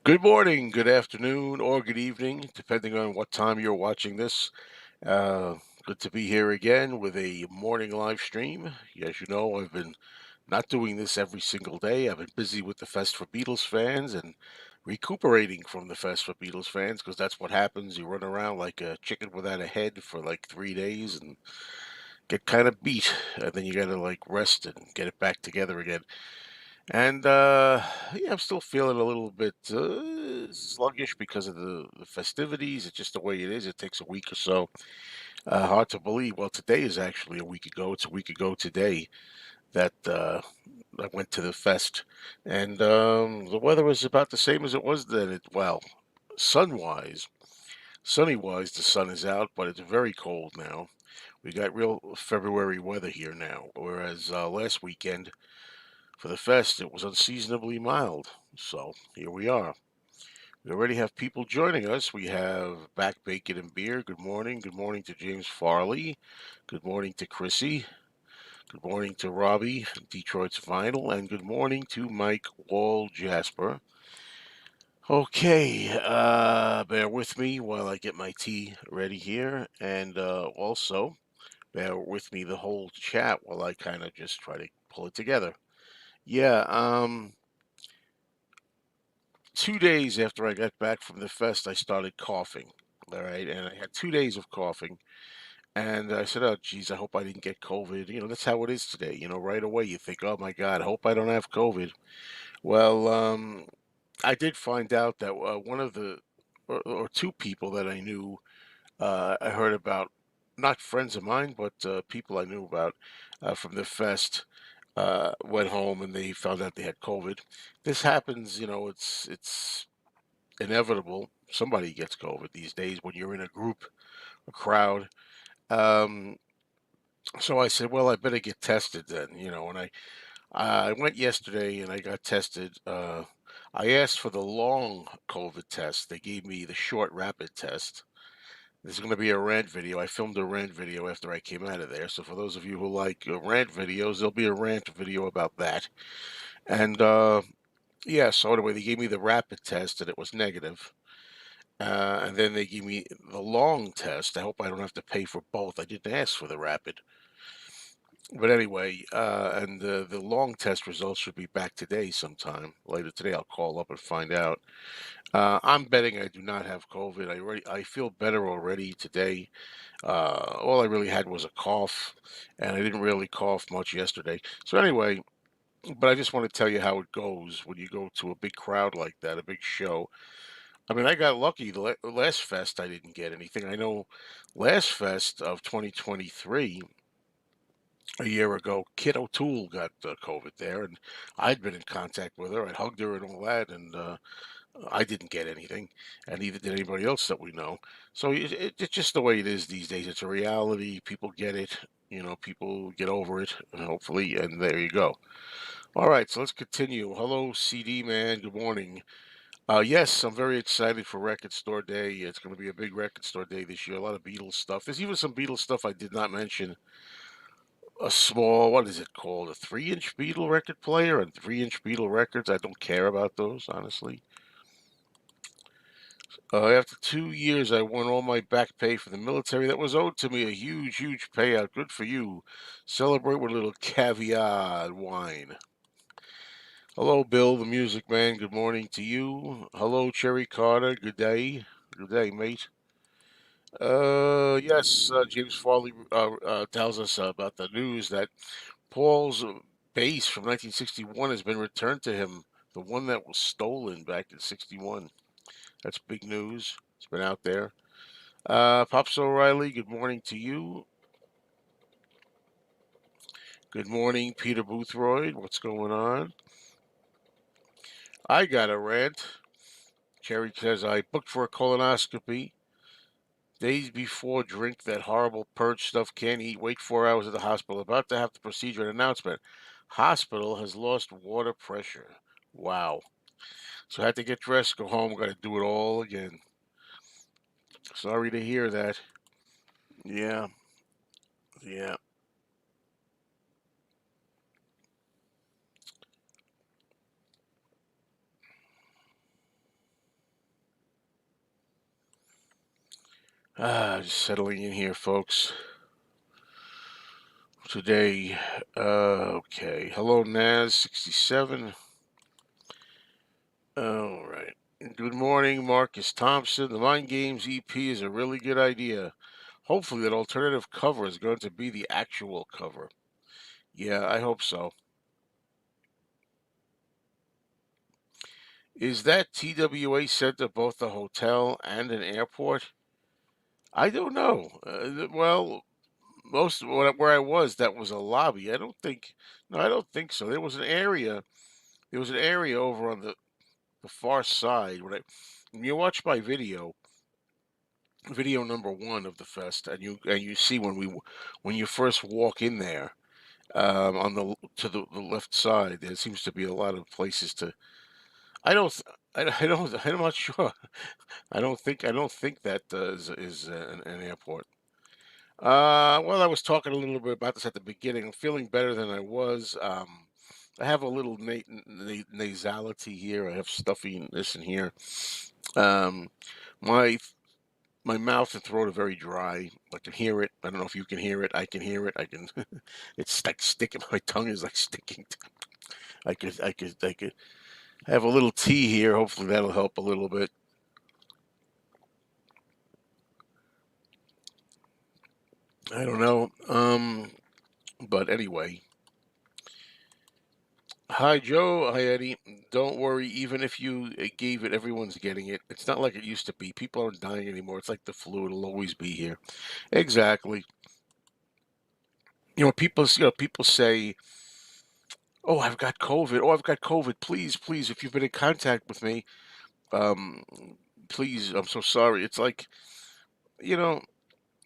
Good morning, good afternoon, or good evening, depending on what time you're watching this. Uh, Good to be here again with a morning live stream. As you know, I've been not doing this every single day. I've been busy with the Fest for Beatles fans and recuperating from the Fest for Beatles fans because that's what happens. You run around like a chicken without a head for like 3 days and get kind of beat, and then you gotta like rest and get it back together again. And yeah, I'm still feeling a little bit sluggish because of the festivities. It's just the way it is. It takes a week or so. Hard to believe. Well, today is actually a week ago. It's a week ago today that I went to the fest, and the weather was about the same as it was then. Well, sun-wise, sunny-wise, the sun is out, but it's very cold now. We got real February weather here now, whereas last weekend for the fest, it was unseasonably mild. So here we are. We already have people joining us. We have Back Bacon and Beer. Good morning. Good morning to James Farley. Good morning to Chrissy. Good morning to Robbie, Detroit's Vinyl. And good morning to Mike Wall Jasper. Okay, bear with me while I get my tea ready here. And also, bear with me the whole chat while I kind of just try to pull it together. Yeah, 2 days after I got back from the fest, I started coughing. All right, and I had 2 days of coughing, and I said, "Oh, geez, I hope I didn't get COVID." That's how it is today. Right away you think, "Oh my God, I hope I don't have COVID." Well, I did find out that one of the or two people that I knew, I heard about, not friends of mine, but people I knew about from the fest, went home and they found out they had COVID. This happens, it's inevitable. Somebody gets COVID these days when you're in a group, a crowd. Um, so I said, well, I better get tested then. And I went yesterday and I got tested. I asked for the long COVID test. They gave me the short rapid test. This is going to be a rant video. I filmed a rant video after I came out of there. So for those of you who like rant videos, there'll be a rant video about that. And yeah, so anyway, they gave me the rapid test and it was negative. And then they gave me the long test. I hope I don't have to pay for both. I didn't ask for the rapid. But anyway, and the long test results should be back today sometime. Later today, I'll call up and find out. I'm betting I do not have COVID. I feel better already today. All I really had was a cough, and I didn't really cough much yesterday. So anyway, but I just want to tell you how it goes when you go to a big crowd like that, a big show. I mean, I got lucky. The last fest, I didn't get anything. I know last fest of 2023, a year ago, Kit O'Toole got COVID there, and I'd been in contact with her. I hugged her and all that, and I didn't get anything, and neither did anybody else that we know. So it's just the way it is these days. It's a reality. People get it. People get over it, hopefully, and there you go. All right, so let's continue. Hello, CD man. Good morning. Yes, I'm very excited for Record Store Day. It's going to be a big Record Store Day this year. A lot of Beatles stuff. There's even some Beatles stuff I did not mention. A small, what is it called? A 3-inch Beatle record player and 3-inch Beatle records. I don't care about those, honestly. After 2 years, I won all my back pay for the military that was owed to me. A huge, huge payout. Good for you. Celebrate with a little caviar and wine. Hello, Bill, the music man. Good morning to you. Hello, Cherry Carter. Good day. Good day, mate. Yes, James Farley tells us about the news that Paul's bass from 1961 has been returned to him, the one that was stolen back in 61. That's big news. It's been out there. Pops O'Reilly, good morning to you. Good morning, Peter Boothroyd. What's going on? I got a rant. Cherry says, I booked for a colonoscopy. Days before, drink that horrible purge stuff, can't eat, wait 4 hours at the hospital. About to have the procedure, an announcement. Hospital has lost water pressure. Wow. So I had to get dressed, go home, got to do it all again. Sorry to hear that. Yeah, yeah. Just settling in here, folks. Today, okay. Hello, Naz67. All right. Good morning, Marcus Thompson. The Mind Games EP is a really good idea. Hopefully, that alternative cover is going to be the actual cover. Yeah, I hope so. Is that TWA Center both a hotel and an airport? I don't know. Well, most of where I was, that was a lobby. I don't think. No, I don't think so. There was an area. There was an area over on the far side. When you watch my video number one of the fest, and you see when you first walk in there, on the left side, there seems to be a lot of places to. I don't. I don't. I'm not sure. I don't think that is an airport. Well, I was talking a little bit about this at the beginning. I'm feeling better than I was. I have a little nasality here. I have stuffiness in here. Um, my my mouth and throat are very dry. I can hear it. I don't know if you can hear it. I can hear it. I can. It's like sticking. My tongue is like sticking. I could. I have a little tea here. Hopefully that'll help a little bit. I don't know. But anyway, hi, Joe. Hi, Eddie. Don't worry. Even if you gave it, everyone's getting it. It's not like it used to be. People aren't dying anymore. It's like the flu. It'll always be here. Exactly. People say, "Oh, I've got COVID. Oh, I've got COVID. Please, please, if you've been in contact with me, um, please, I'm so sorry." It's like, you know,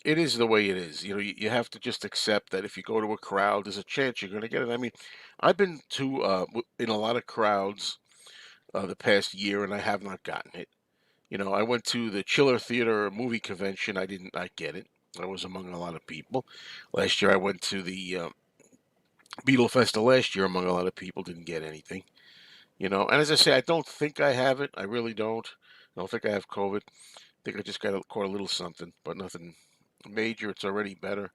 it is the way it is. You have to just accept that if you go to a crowd, there's a chance you're going to get it. I mean, I've been in a lot of crowds the past year, and I have not gotten it. I went to the Chiller Theater movie convention. I did not get it. I was among a lot of people. Last year, I went to the Beetle Festa last year among a lot of people. Didn't get anything. And as I say, I don't think I have it. I really don't. I don't think I have COVID. I think I just caught a little something, but nothing major. It's already better.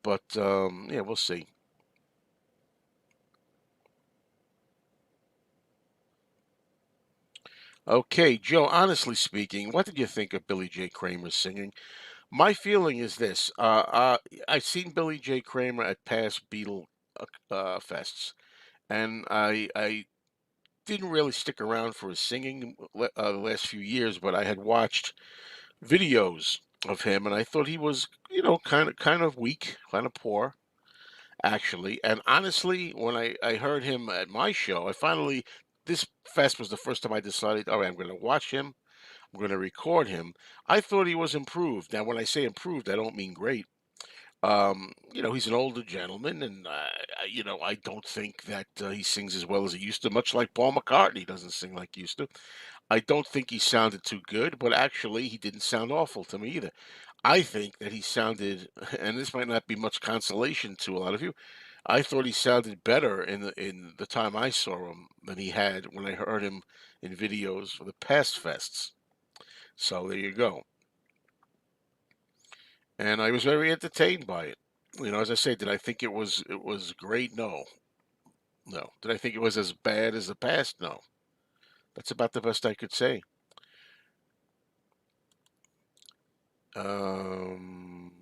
But yeah, we'll see. Okay, Joe. Honestly speaking, what did you think of Billy J. Kramer's singing? My feeling is this: I've seen Billy J. Kramer at past Beatle fests, and I didn't really stick around for his singing the last few years, but I had watched videos of him, and I thought he was, kind of weak, kind of poor, actually. And honestly, when I heard him at my show, this fest was the first time I decided, all right, I'm going to watch him. I'm going to record him. I thought he was improved. Now, when I say improved, I don't mean great. He's an older gentleman, and I don't think that he sings as well as he used to. Much like Paul McCartney doesn't sing like he used to. I don't think he sounded too good, but actually, he didn't sound awful to me either. I think that he sounded, and this might not be much consolation to a lot of you. I thought he sounded better in the time I saw him than he had when I heard him in videos for the past fests. So there you go. And I was very entertained by it. As I say, did I think it was great? No, no. Did I think it was as bad as the past? No. That's about the best I could say. Um,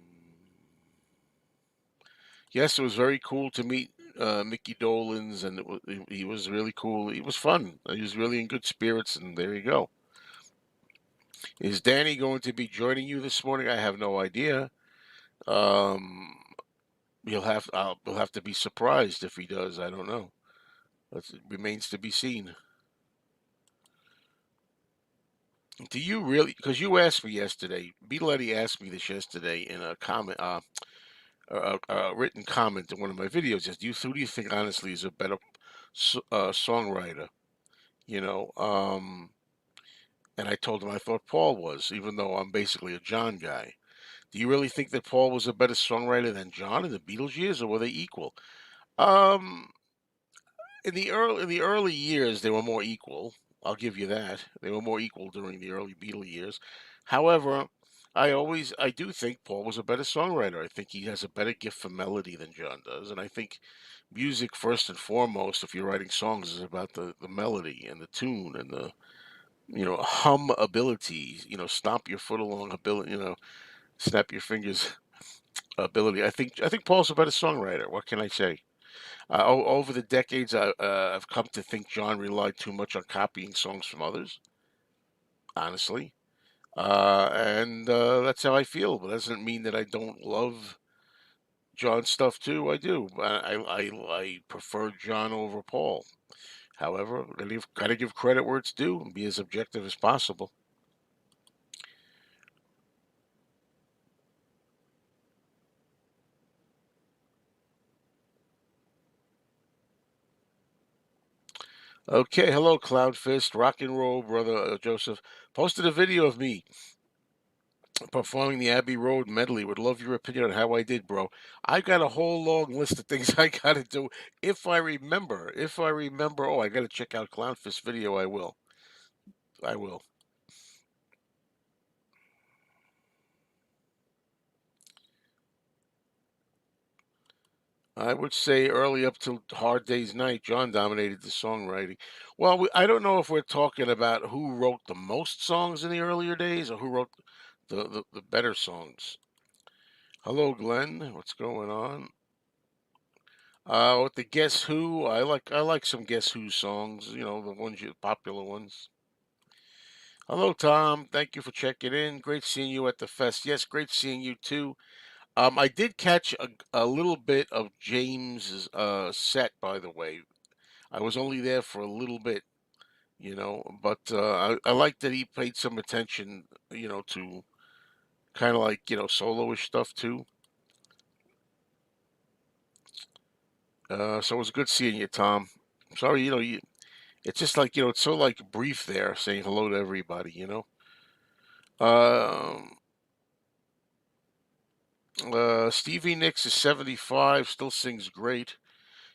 yes, it was very cool to meet Mickey Dolans, and he was really cool. He was fun. He was really in good spirits, and there you go. Is Danny going to be joining you this morning? I have no idea. Um, he'll have to be surprised if he does. I don't know. It remains to be seen. Do you really? Because you asked me yesterday. Beatletti asked me this yesterday in a comment, a written comment in one of my videos. Is who do you think honestly is a better songwriter? You know, um, and I told him I thought Paul was, even though I'm basically a John guy. Do you really think that Paul was a better songwriter than John in the Beatles years, or were they equal? Um, in the early years, they were more equal. I'll give you that. They were more equal during the early Beatle years. However, I do think Paul was a better songwriter. I think he has a better gift for melody than John does, and I think music first and foremost, if you're writing songs, is about the melody and the tune and the hum ability. Stomp your foot along ability. Snap your fingers ability. I think Paul's a better songwriter. What can I say? Over the decades, I've come to think John relied too much on copying songs from others. Honestly, and that's how I feel. But it doesn't mean that I don't love John's stuff too. I do. I prefer John over Paul. However, gotta give credit where it's due and be as objective as possible. Okay, hello, Cloudfist, rock and roll, brother Joseph. Posted a video of me performing the Abbey Road medley. Would love your opinion on how I did, bro. I got a whole long list of things I gotta do. If I remember, oh, I gotta check out Clownfist video. I will. I will. I would say early up till Hard Day's Night, John dominated the songwriting. Well, I don't know if we're talking about who wrote the most songs in the earlier days or who wrote the better songs. Hello, Glenn. What's going on? With the Guess Who, I like some Guess Who songs. The ones popular ones. Hello, Tom. Thank you for checking in. Great seeing you at the fest. Yes, great seeing you too. I did catch a little bit of James's set, by the way. I was only there for a little bit, but I like that he paid some attention, to kind of like soloish stuff too. So it was good seeing you, Tom. I'm sorry, it's just like it's so like brief there, saying hello to everybody. Um, Stevie Nicks is 75, still sings great.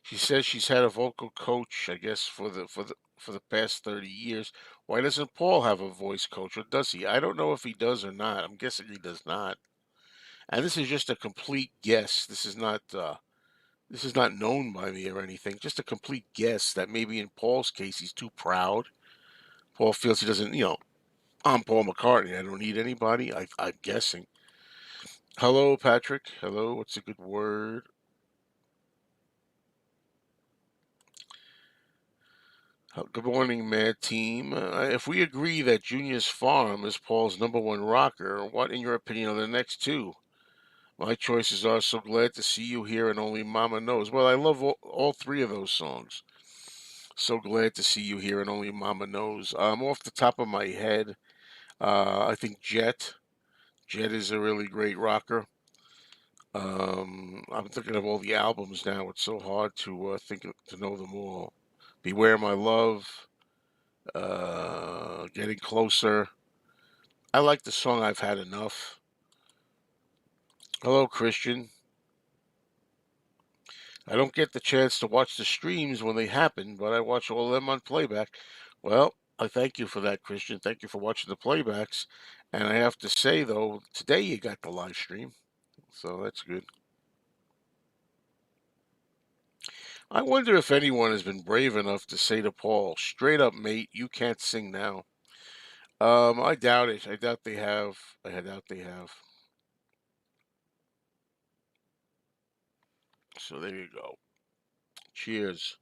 She says she's had a vocal coach, I guess, for the past 30 years. Why doesn't Paul have a voice coach, or does he? I don't know if he does or not. I'm guessing he does not. And this is just a complete guess. This is not known by me or anything. Just a complete guess that maybe in Paul's case he's too proud. Paul feels he doesn't. I'm Paul McCartney. I don't need anybody. I'm guessing. Hello, Patrick. Hello. What's a good word? Good morning, Mad Team. If we agree that Junior's Farm is Paul's number one rocker, what, in your opinion, are the next two? My choices are So Glad to See You Here and Only Mama Knows. Well, I love all three of those songs. So Glad to See You Here and Only Mama Knows. Off the top of my head, I think Jet. Jet is a really great rocker. I'm thinking of all the albums now. It's so hard to know them all. Beware My Love, Getting Closer. I like the song I've Had Enough. Hello, Christian. I don't get the chance to watch the streams when they happen, but I watch all of them on playback. Well, I thank you for that, Christian. Thank you for watching the playbacks. And I have to say, though, today you got the live stream, so that's good. I wonder if anyone has been brave enough to say to Paul, straight up, mate, you can't sing now. I doubt it. I doubt they have. I doubt they have. So there you go. Cheers.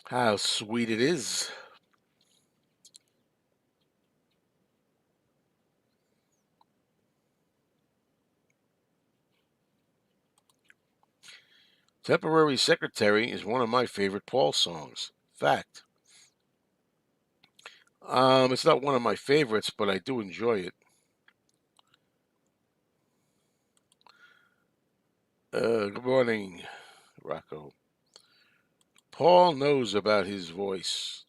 How sweet it is. Temporary Secretary is one of my favorite Paul songs. Fact. It's not one of my favorites, but I do enjoy it. Good morning, Rocco. Paul knows about his voice.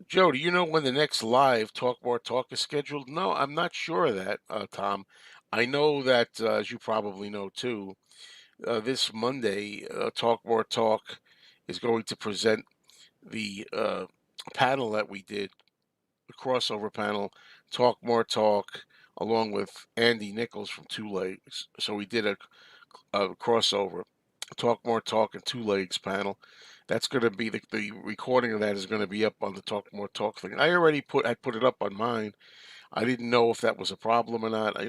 Joe, do you know when the next live Talk More Talk is scheduled? No, I'm not sure of that, Tom. I know that, as you probably know too, this Monday, Talk More Talk is going to present the panel that we did, the crossover panel, Talk More Talk, along with Andy Nichols from Two Legs. So we did a crossover, Talk More Talk and Two Legs panel. That's going to be the recording of that is going to be up on the Talk More Talk thing. I put it up on mine. I didn't know if that was a problem or not. I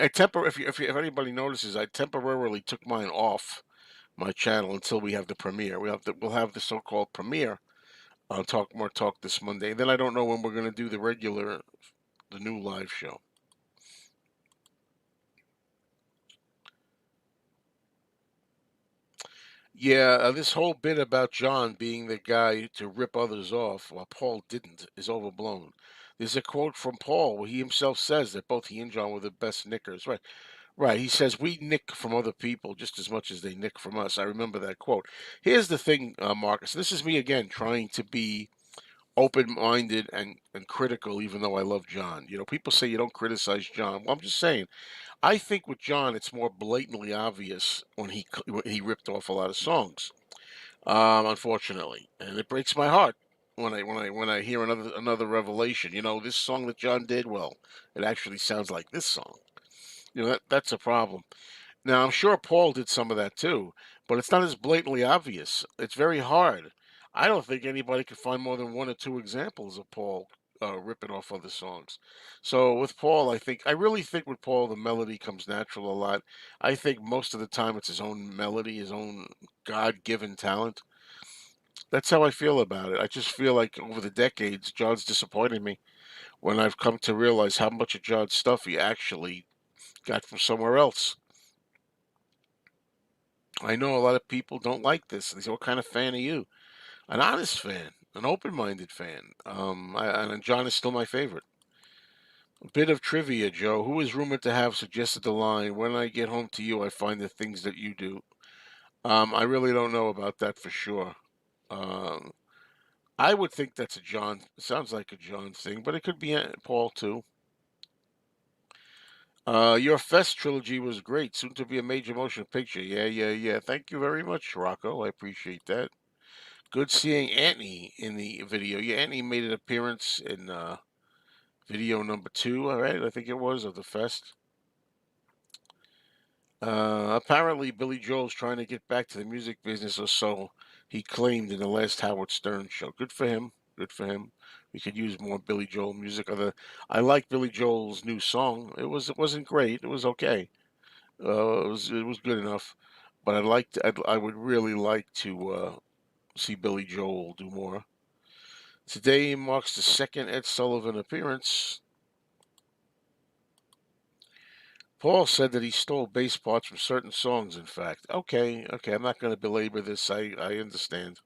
temper if anybody notices, I temporarily took mine off my channel until we have the premiere. We'll have the so-called premiere on Talk More Talk this Monday. Then I don't know when we're going to do the new live show. Yeah, this whole bit about John being the guy to rip others off while Paul didn't is overblown. There's a quote from Paul where he himself says that both he and John were the best nickers. Right, right. He says we nick from other people just as much as they nick from us. I remember that quote. Here's the thing, Marcus. This is me again trying to be open-minded and critical, even though I love John. People say you don't criticize John. Well, I'm just saying. I think with John, it's more blatantly obvious when he ripped off a lot of songs. Unfortunately, and it breaks my heart when I hear another revelation. This song that John did, well, it actually sounds like this song. That's a problem. Now, I'm sure Paul did some of that too, but it's not as blatantly obvious. It's very hard. I don't think anybody could find more than one or two examples of Paul ripping off other songs. So with Paul, I really think with Paul, the melody comes natural a lot. I think most of the time it's his own melody, his own God-given talent. That's how I feel about it. I just feel like over the decades, John's disappointed me when I've come to realize how much of John's stuff he actually got from somewhere else. I know a lot of people don't like this. They say, "What kind of fan are you?" An honest fan, an open-minded fan. And John is still my favorite. A bit of trivia, Joe. Who is rumored to have suggested the line, "When I get home to you, I find the things that you do"? I really don't know about that for sure. Um, I would think that's a John. Sounds like a John thing, but it could be Paul too. Your Fest trilogy was great. Soon to be a major motion picture. Yeah, yeah, yeah. Thank you very much, Rocco. I appreciate that. Good seeing Anthony in the video. Yeah, Anthony made an appearance in video number two, all right, I think it was, of the fest. Apparently, Billy Joel's trying to get back to the music business, or so he claimed in the last Howard Stern show. Good for him. Good for him. We could use more Billy Joel music. I like Billy Joel's new song. It wasn't great. It was okay. It was good enough. But I would really like to see Billy Joel do more. Today marks the second Ed Sullivan appearance. Paul said that he stole bass parts from certain songs, in fact. Okay, okay, I'm not going to belabor this. I understand.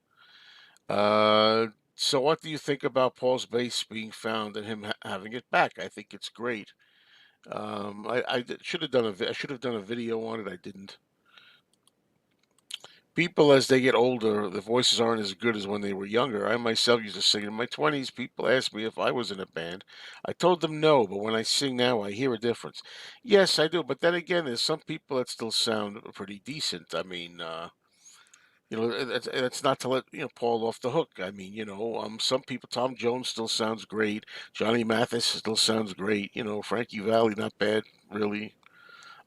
Uh, so what do you think about Paul's bass being found and him having it back? I think it's great. Should have I should have done a video on it. I didn't. People, as they get older, the voices aren't as good as when they were younger. I myself used to sing in my 20s. People asked me if I was in a band. I told them no, but when I sing now, I hear a difference. Yes, I do. But then again, there's some people that still sound pretty decent. I mean, it's not to let Paul off the hook. I mean, some people. Tom Jones still sounds great. Johnny Mathis still sounds great. Frankie Valli, not bad, really,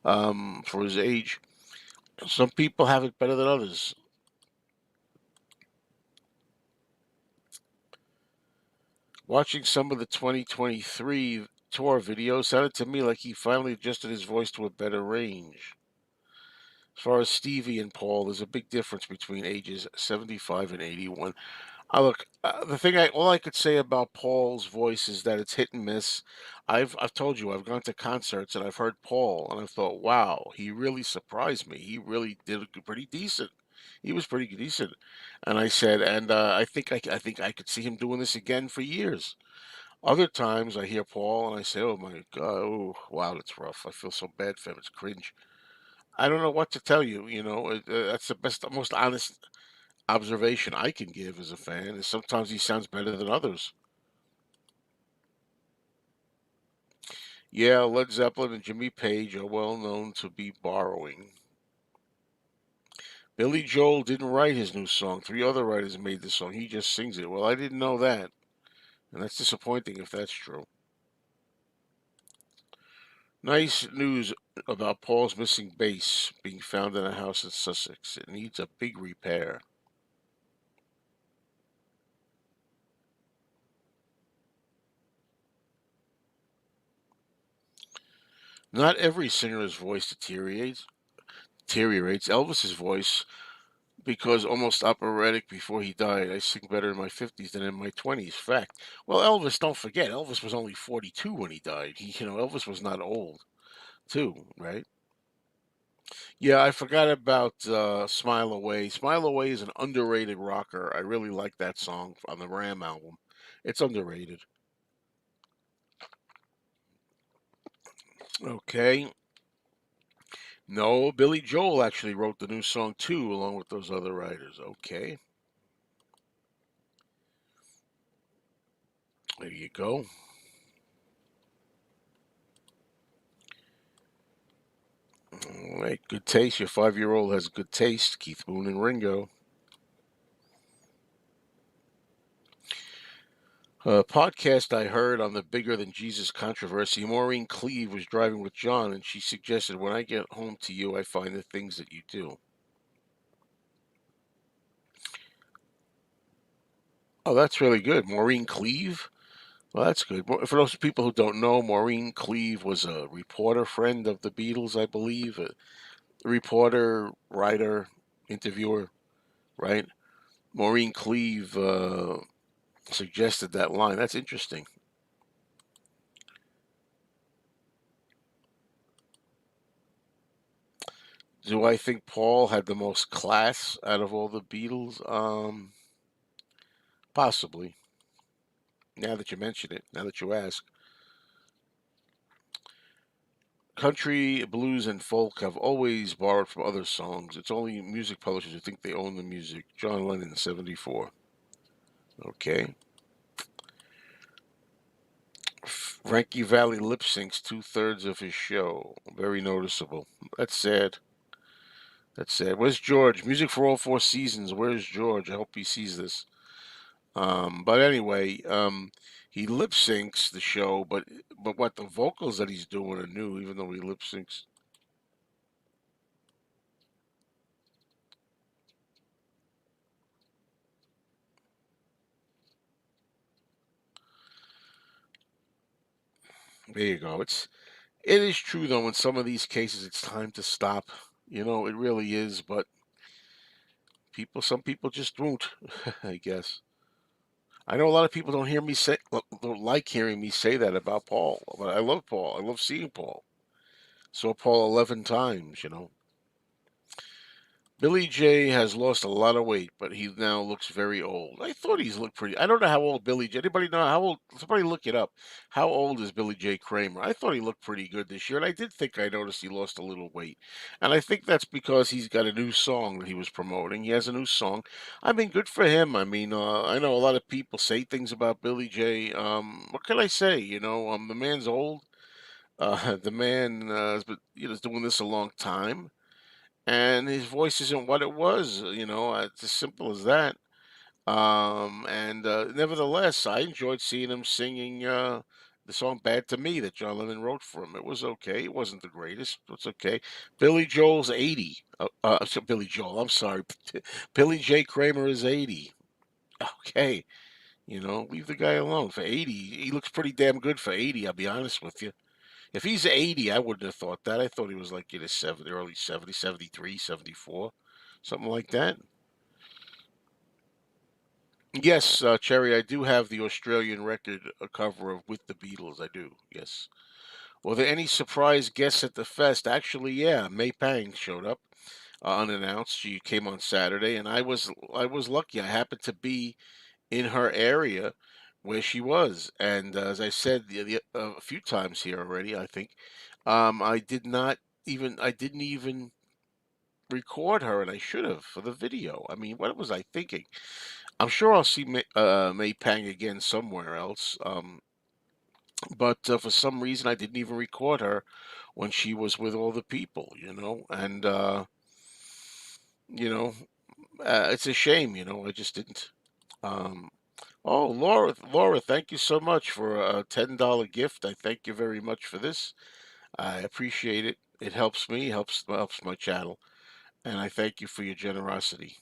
for his age. Some people have it better than others. Watching some of the 2023 tour videos sounded to me like he finally adjusted his voice to a better range. As far as Stevie and Paul, there's a big difference between ages 75 and 81. Look, all I could say about Paul's voice is that it's hit and miss. I've told you I've gone to concerts and I've heard Paul and I've thought, wow, he really surprised me. He really did pretty decent. He was pretty decent, and I said, and I think I could see him doing this again for years. Other times I hear Paul and I say, "Oh my God, oh wow, that's rough. I feel so bad for him. It's cringe." I don't know what to tell you. That's the best, most honest observation I can give as a fan. Is sometimes he sounds better than others. Yeah, Led Zeppelin and Jimmy Page are well known to be borrowing. Billy Joel didn't write his new song. Three other writers made the song. He just sings it. Well, I didn't know that. And that's disappointing if that's true. Nice news about Paul's missing bass being found in a house in Sussex. It needs a big repair. Not every singer's voice deteriorates. Elvis's voice, because almost operatic before he died, I sing better in my 50s than in my 20s. Fact. Well, Elvis, don't forget, Elvis was only 42 when he died. Elvis was not old, too, right? Yeah, I forgot about Smile Away. Smile Away is an underrated rocker. I really like that song on the Ram album. It's underrated. Okay. No, Billy Joel actually wrote the new song too, along with those other writers. Okay. There you go. All right. Good taste. Your 5-year old has good taste. Keith Moon and Ringo. A podcast I heard on the Bigger Than Jesus controversy. Maureen Cleave was driving with John, and she suggested, when I get home to you, I find the things that you do. Oh, that's really good. Maureen Cleave? Well, that's good. For those people who don't know, Maureen Cleave was a reporter friend of the Beatles, I believe. A reporter, writer, interviewer, right? Maureen Cleave suggested that line. That's interesting. Do I think Paul had the most class out of all the Beatles? Possibly. Now that you mention it, now that you ask. Country, blues, and folk have always borrowed from other songs. It's only music publishers who think they own the music. John Lennon, 74. Okay. Frankie Valli lip syncs two-thirds of his show. Very noticeable. That's sad. That's sad. Where's George? Music for all four seasons. Where's George? I hope he sees this. But anyway, he lip syncs the show, but what the vocals that he's doing are new, even though he lip syncs. There you go. It is true though. In some of these cases, it's time to stop. It really is. But some people just won't. I guess. I know a lot of people don't like hearing me say that about Paul, but I love Paul. I love seeing Paul. Saw Paul 11 times. Billy J has lost a lot of weight, but he now looks very old. I thought he's looked pretty. I don't know how old Billy J. Anybody know how old? Somebody look it up. How old is Billy J. Kramer? I thought he looked pretty good this year, and I did think I noticed he lost a little weight. And I think that's because he's got a new song that he was promoting. He has a new song. I mean, good for him. I mean, I know a lot of people say things about Billy J. What can I say? The man's old. The man has been, is doing this a long time, and his voice isn't what it was. It's as simple as that. And nevertheless, I enjoyed seeing him singing the song "Bad to Me" that John Lennon wrote for him. It was okay. It wasn't the greatest. But it's okay. Billy Joel's 80. Billy Joel. I'm sorry. Billy J. Kramer is 80. Okay. Leave the guy alone. For 80, he looks pretty damn good for 80. I'll be honest with you. If he's 80, I wouldn't have thought that. I thought he was like in his 70, early 70, 73, 74, something like that. Yes, Cherry, I do have the Australian record cover of With the Beatles. I do, yes. Were there any surprise guests at the fest? Actually, yeah, May Pang showed up unannounced. She came on Saturday, and I was lucky. I happened to be in her area where she was, and as I said a few times here already, I think I didn't even record her, and I should have for the video. I mean, what was I thinking? I'm sure I'll see May Pang again somewhere else. But for some reason, I didn't even record her when she was with all the people, and You know, it's a shame. I just didn't. Um, oh, Laura, thank you so much for a $10 gift. I thank you very much for this. I appreciate it. It helps me, helps my channel, and I thank you for your generosity.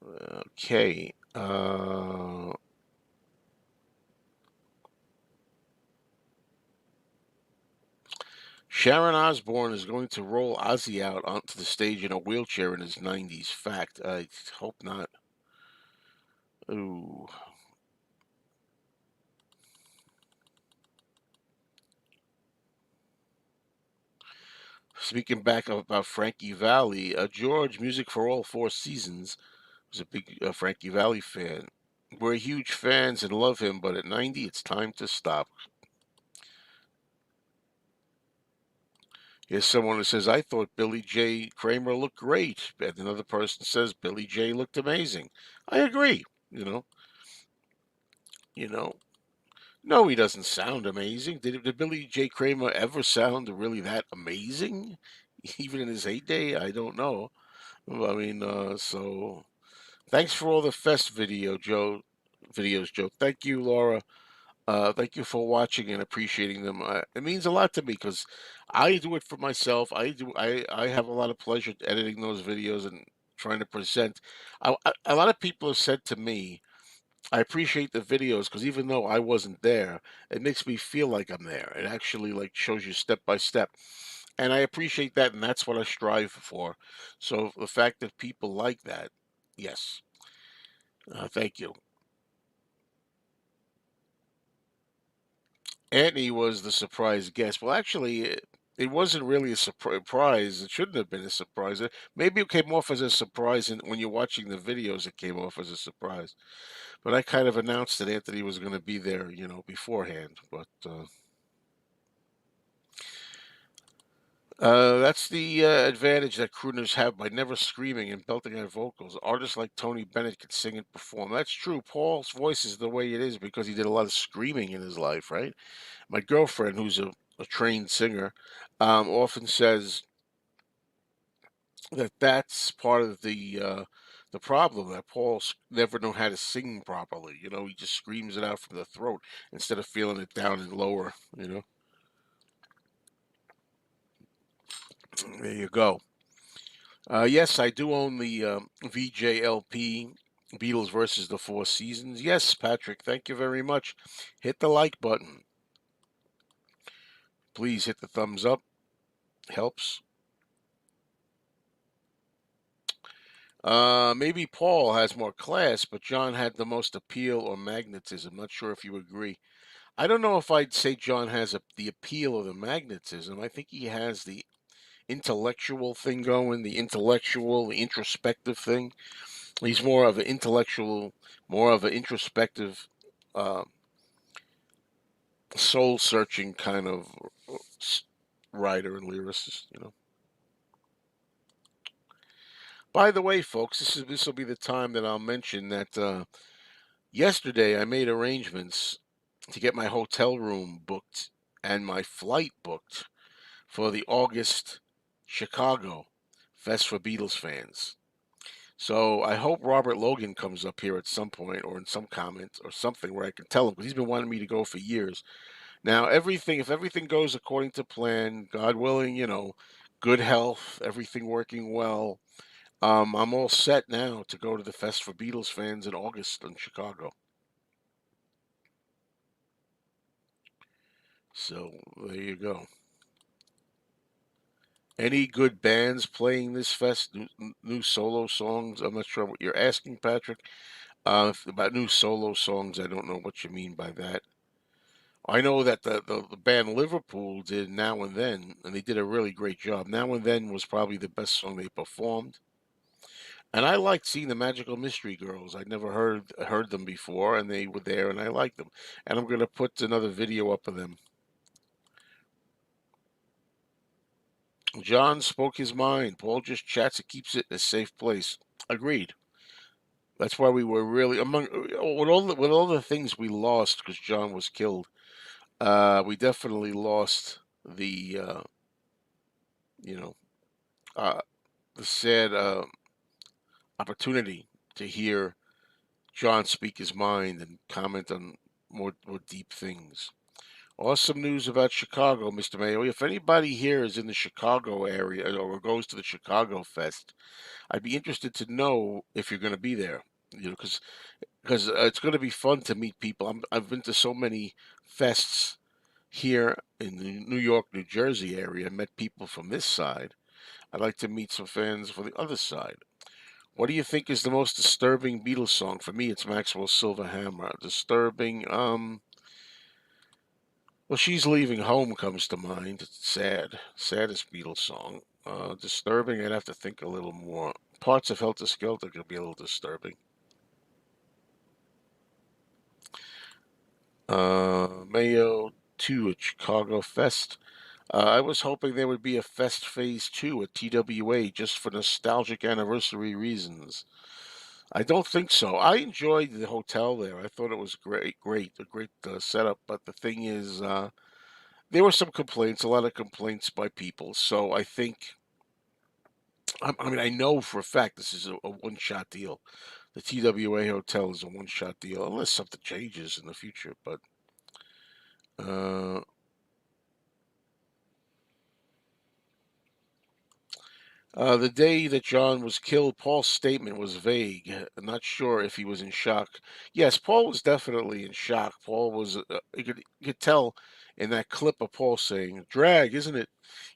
Okay. Sharon Osbourne is going to roll Ozzy out onto the stage in a wheelchair in his 90s. Fact. I hope not. Ooh. Speaking back about Frankie Valli, George, music for all four seasons, was a big Frankie Valli fan. We're huge fans and love him, but at 90, it's time to stop. Here's someone who says, I thought Billy J. Kramer looked great. And another person says, Billy J. looked amazing. I agree. You know, you know. No, he doesn't sound amazing. Did Billy J. Kramer ever sound really that amazing? Even in his heyday? I don't know. I mean, so thanks for all the fest videos, Joe. Thank you, Laura. Thank you for watching and appreciating them. It means a lot to me because I do it for myself. I have a lot of pleasure editing those videos and trying to present. A lot of people have said to me, I appreciate the videos because even though I wasn't there, it makes me feel like I'm there. It actually like shows you step by step, and I appreciate that, and that's what I strive for. So the fact that people like that, yes, thank you. Anthony was the surprise guest. Well, actually, it wasn't really a surprise. It shouldn't have been a surprise. Maybe it came off as a surprise, and when you're watching the videos, it came off as a surprise. But I kind of announced that Anthony was going to be there, beforehand. But that's the advantage that crooners have by never screaming and belting out vocals. Artists like Tony Bennett can sing and perform. That's true. Paul's voice is the way it is because he did a lot of screaming in his life, right? My girlfriend, who's a trained singer, often says that that's part of the problem that never know how to sing properly. He just screams it out from the throat instead of feeling it down and lower. There you go. Yes, I do own the VJLP Beatles versus the Four Seasons. Yes, Patrick, thank you very much. Hit the like button. Please hit the thumbs up. Helps. Maybe Paul has more class, but John had the most appeal or magnetism. Not sure if you agree. I don't know if I'd say John has the appeal or the magnetism. I think he has the intellectual thing going, the introspective thing. He's more of an intellectual, more of an introspective, uh, soul-searching kind of writer and lyricist. By the way, folks, this will be the time that I'll mention that yesterday I made arrangements to get my hotel room booked and my flight booked for the August Chicago Fest for Beatles fans. So I hope Robert Logan comes up here at some point or in some comment or something where I can tell him because he's been wanting me to go for years. Now, if everything goes according to plan, God willing, good health, everything working well, I'm all set now to go to the Fest for Beatles fans in August in Chicago. So there you go. Any good bands playing this fest? New solo songs? I'm not sure what you're asking, Patrick. About new solo songs, I don't know what you mean by that. I know that the band Liverpool did Now and Then, and they did a really great job. Now and Then was probably the best song they performed. And I liked seeing the Magical Mystery Girls. I'd never heard them before, and they were there, and I liked them. And I'm gonna put another video up of them. John spoke his mind. Paul just chats and keeps it in a safe place. Agreed. That's why we were really among with all the things we lost because John was killed. We definitely lost the you know the sad opportunity to hear John speak his mind and comment on more deep things. Awesome news about Chicago, Mr. Mayo. If anybody here is in the Chicago area or goes to the Chicago Fest, I'd be interested to know if you're going to be there. You know, because it's going to be fun to meet people. I've been to so many fests here in the New York, New Jersey area. Met people from this side. I'd like to meet some fans from the other side. What do you think is the most disturbing Beatles song? For me, it's Maxwell's Silver Hammer. Disturbing. Well, She's Leaving Home comes to mind. It's sad. Saddest Beatles song. Disturbing, I'd have to think a little more. Parts of Helter Skelter could be a little disturbing. Mayo 2 at Chicago Fest. I was hoping there would be a Fest Phase 2 at TWA just for nostalgic anniversary reasons. I don't think so. I enjoyed the hotel there. I thought it was a great setup. But the thing is, there were some complaints, a lot of complaints by people. So I think, I mean, I know for a fact this is a one-shot deal. The TWA hotel is a one-shot deal, unless something changes in the future. But uh, the day that John was killed, Paul's statement was vague. I'm not sure if he was in shock. Yes, Paul was definitely in shock. Paul was, you could tell in that clip of Paul saying, drag, isn't it?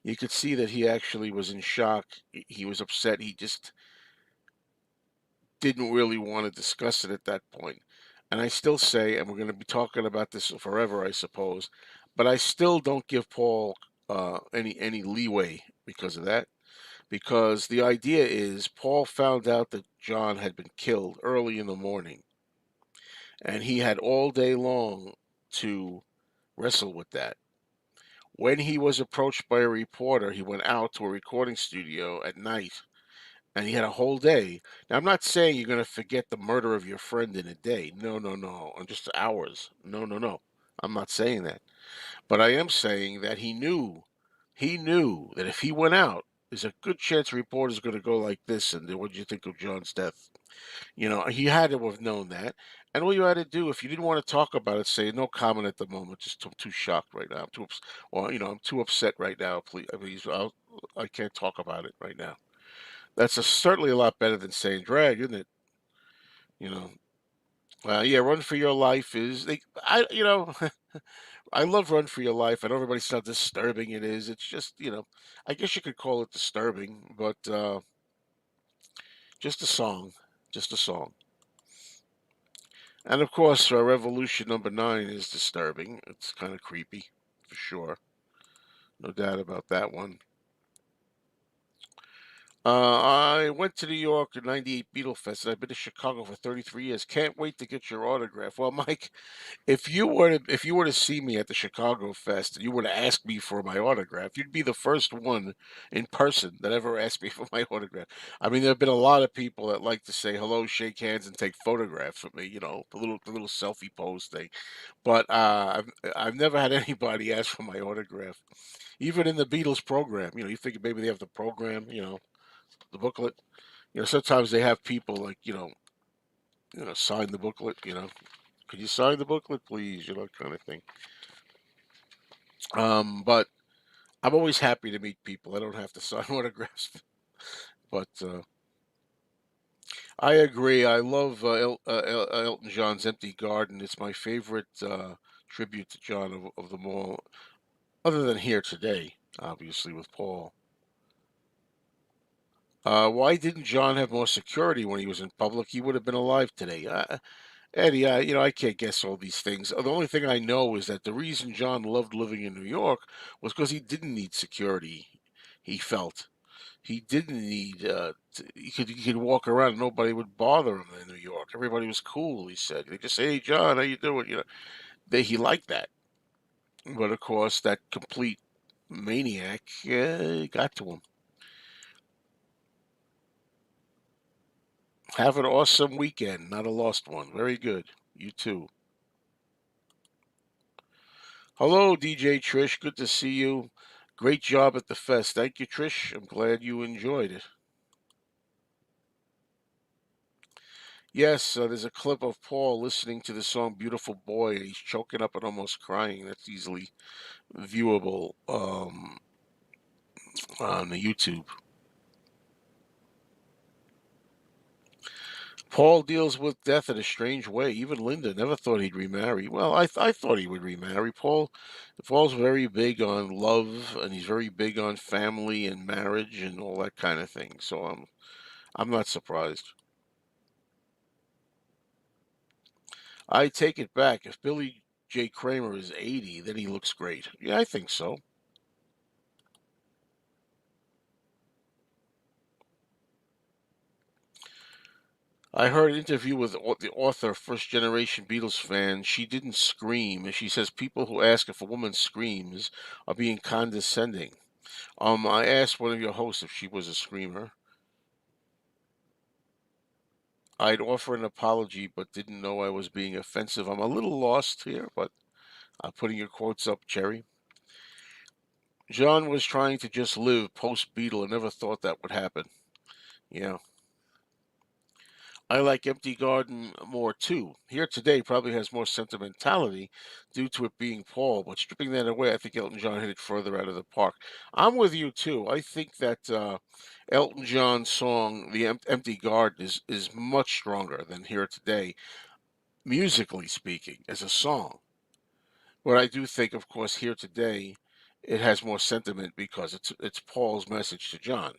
You could see that he actually was in shock. He was upset. He just didn't really want to discuss it at that point. And I still say, and we're going to be talking about this forever, I suppose, but I still don't give Paul any leeway because of that, because the idea is Paul found out that John had been killed early in the morning, and he had all day long to wrestle with that. When he was approached by a reporter, he went out to a recording studio at night and he had a whole day. Now, I'm not saying you're going to forget the murder of your friend in a day. No, no, no. In just hours. No, no, no. I'm not saying that. But I am saying that he knew that if he went out, there's a good chance reporters are going to go like this and what did you think of John's death? You know, he had to have known that. And all you had to do, if you didn't want to talk about it, say no comment at the moment. Just I'm too shocked right now. I'm too, or I'm too upset right now. Please, I can't talk about it right now. That's certainly a lot better than saying drag, isn't it? You know. Yeah, Run for Your Life is I love Run for Your Life. I know everybody says how disturbing it is. It's just I guess you could call it disturbing, but just a song, just a song. And of course, Revolution #9 is disturbing. It's kind of creepy, for sure. No doubt about that one. I went to New York in '98 Beatle Fest, and I've been to Chicago for 33 years. Can't wait to get your autograph. Well, Mike, if you were to see me at the Chicago Fest and you were to ask me for my autograph, you'd be the first one in person that ever asked me for my autograph. I mean, there have been a lot of people that like to say hello, shake hands, and take photographs with me. The little selfie pose thing. But I've never had anybody ask for my autograph, even in the Beatles program. You think maybe they have the program, the booklet. Sometimes they have people like sign the booklet. Could you sign the booklet, please? Kind of thing. But I'm always happy to meet people. I don't have to sign autographs, but I agree. I love Elton John's "Empty Garden." It's my favorite tribute to John of them all, other than here today, obviously with Paul. Why didn't John have more security when he was in public? He would have been alive today. Eddie, I can't guess all these things. The only thing I know is that the reason John loved living in New York was because he didn't need security. He felt he didn't need. He could walk around and nobody would bother him in New York. Everybody was cool. He said they just say, "Hey, John, how you doing?" He liked that. But of course, that complete maniac got to him. Have an awesome weekend, not a lost one. Very good. You too. Hello, DJ Trish. Good to see you. Great job at the fest. Thank you, Trish. I'm glad you enjoyed it. Yes, there's a clip of Paul listening to the song Beautiful Boy. He's choking up and almost crying. That's easily viewable on the YouTube. Paul deals with death in a strange way. Even Linda never thought he'd remarry. Well, I thought he would remarry. Paul's very big on love, and he's very big on family and marriage and all that kind of thing. So I'm not surprised. I take it back. If Billy J. Kramer is 80, then he looks great. Yeah, I think so. I heard an interview with the author, first generation Beatles fan. She didn't scream, and she says people who ask if a woman screams are being condescending. I asked one of your hosts if she was a screamer. I'd offer an apology, but didn't know I was being offensive. I'm a little lost here, but I'm putting your quotes up, Cherry. John was trying to just live post Beatle and never thought that would happen. Yeah. I like Empty Garden more too. Here Today probably has more sentimentality due to it being Paul, but stripping that away, I think Elton John hit it further out of the park. I'm with you too. I think that Elton John's song Empty Garden is much stronger than Here Today, musically speaking, as a song. But I do think, of course, Here Today, it has more sentiment because it's Paul's message to John.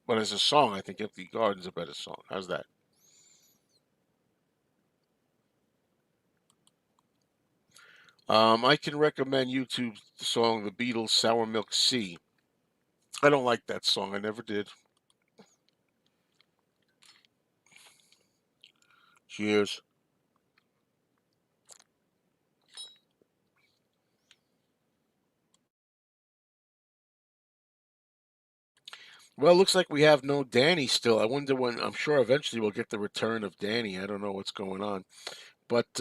But as a song, I think Empty Garden's a better song. How's that? I can recommend YouTube the song The Beatles' Sour Milk Sea. I don't like that song. I never did. Cheers. Well, it looks like we have no Danny still. I wonder when. I'm sure eventually we'll get the return of Danny. I don't know what's going on. But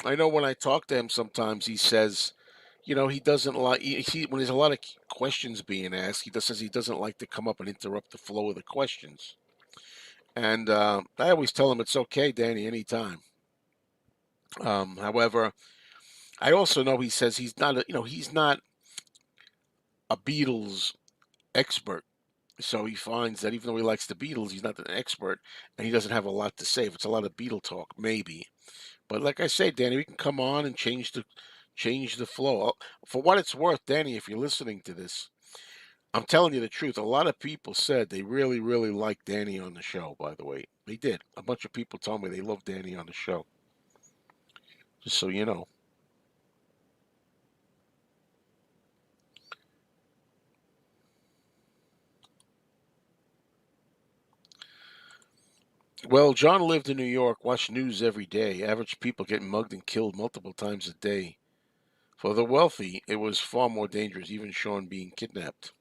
I know when I talk to him sometimes he says, he doesn't like, when there's a lot of questions being asked, says he doesn't like to come up and interrupt the flow of the questions. And I always tell him it's okay, Danny, anytime. However, I also know he says he's not a Beatles expert. So he finds that even though he likes the Beatles, he's not an expert, and he doesn't have a lot to say. If it's a lot of Beatle talk, maybe. But like I say, Danny, we can come on and change the flow. For what it's worth, Danny, if you're listening to this, I'm telling you the truth. A lot of people said they really, really liked Danny on the show. By the way, they did. A bunch of people told me they love Danny on the show. Just so you know. Well, John lived in New York, watched news every day. Average people getting mugged and killed multiple times a day. For the wealthy, it was far more dangerous, even Sean being kidnapped.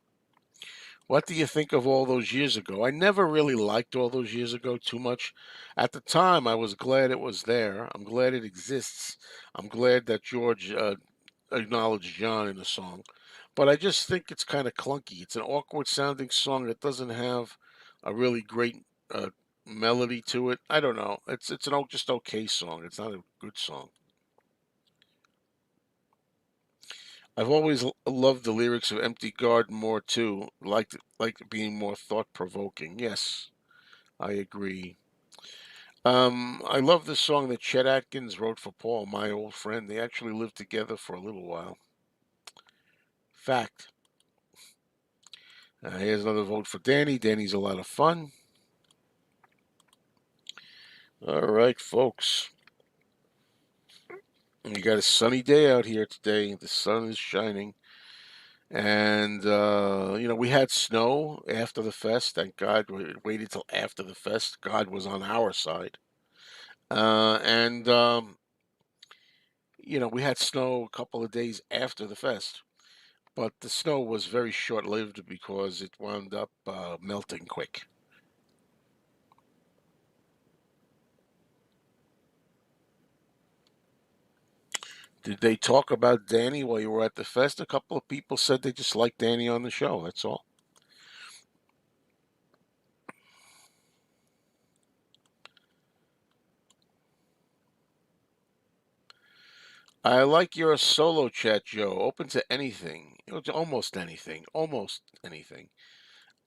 What do you think of all those years ago? I never really liked all those years ago too much. At the time, I was glad it was there. I'm glad it exists. I'm glad that George acknowledged John in the song. But I just think it's kind of clunky. It's an awkward sounding song that doesn't have a really great uh, melody to it. I don't know. It's an just okay song. It's not a good song. I've always loved the lyrics of Empty Garden more too. Like being more thought provoking. Yes, I agree. I love the song that Chet Atkins wrote for Paul, my old friend. They actually lived together for a little while. Fact. Here's another vote for Danny. Danny's a lot of fun. All right, folks. We got a sunny day out here today. The sun is shining. And, we had snow after the fest. Thank God we waited till after the fest. God was on our side. And we had snow a couple of days after the fest. But the snow was very short lived because it wound up melting quick. Did they talk about Danny while you were at the fest? A couple of people said they just liked Danny on the show. That's all. I like your solo chat, Joe. Open to anything. To almost anything. Almost anything.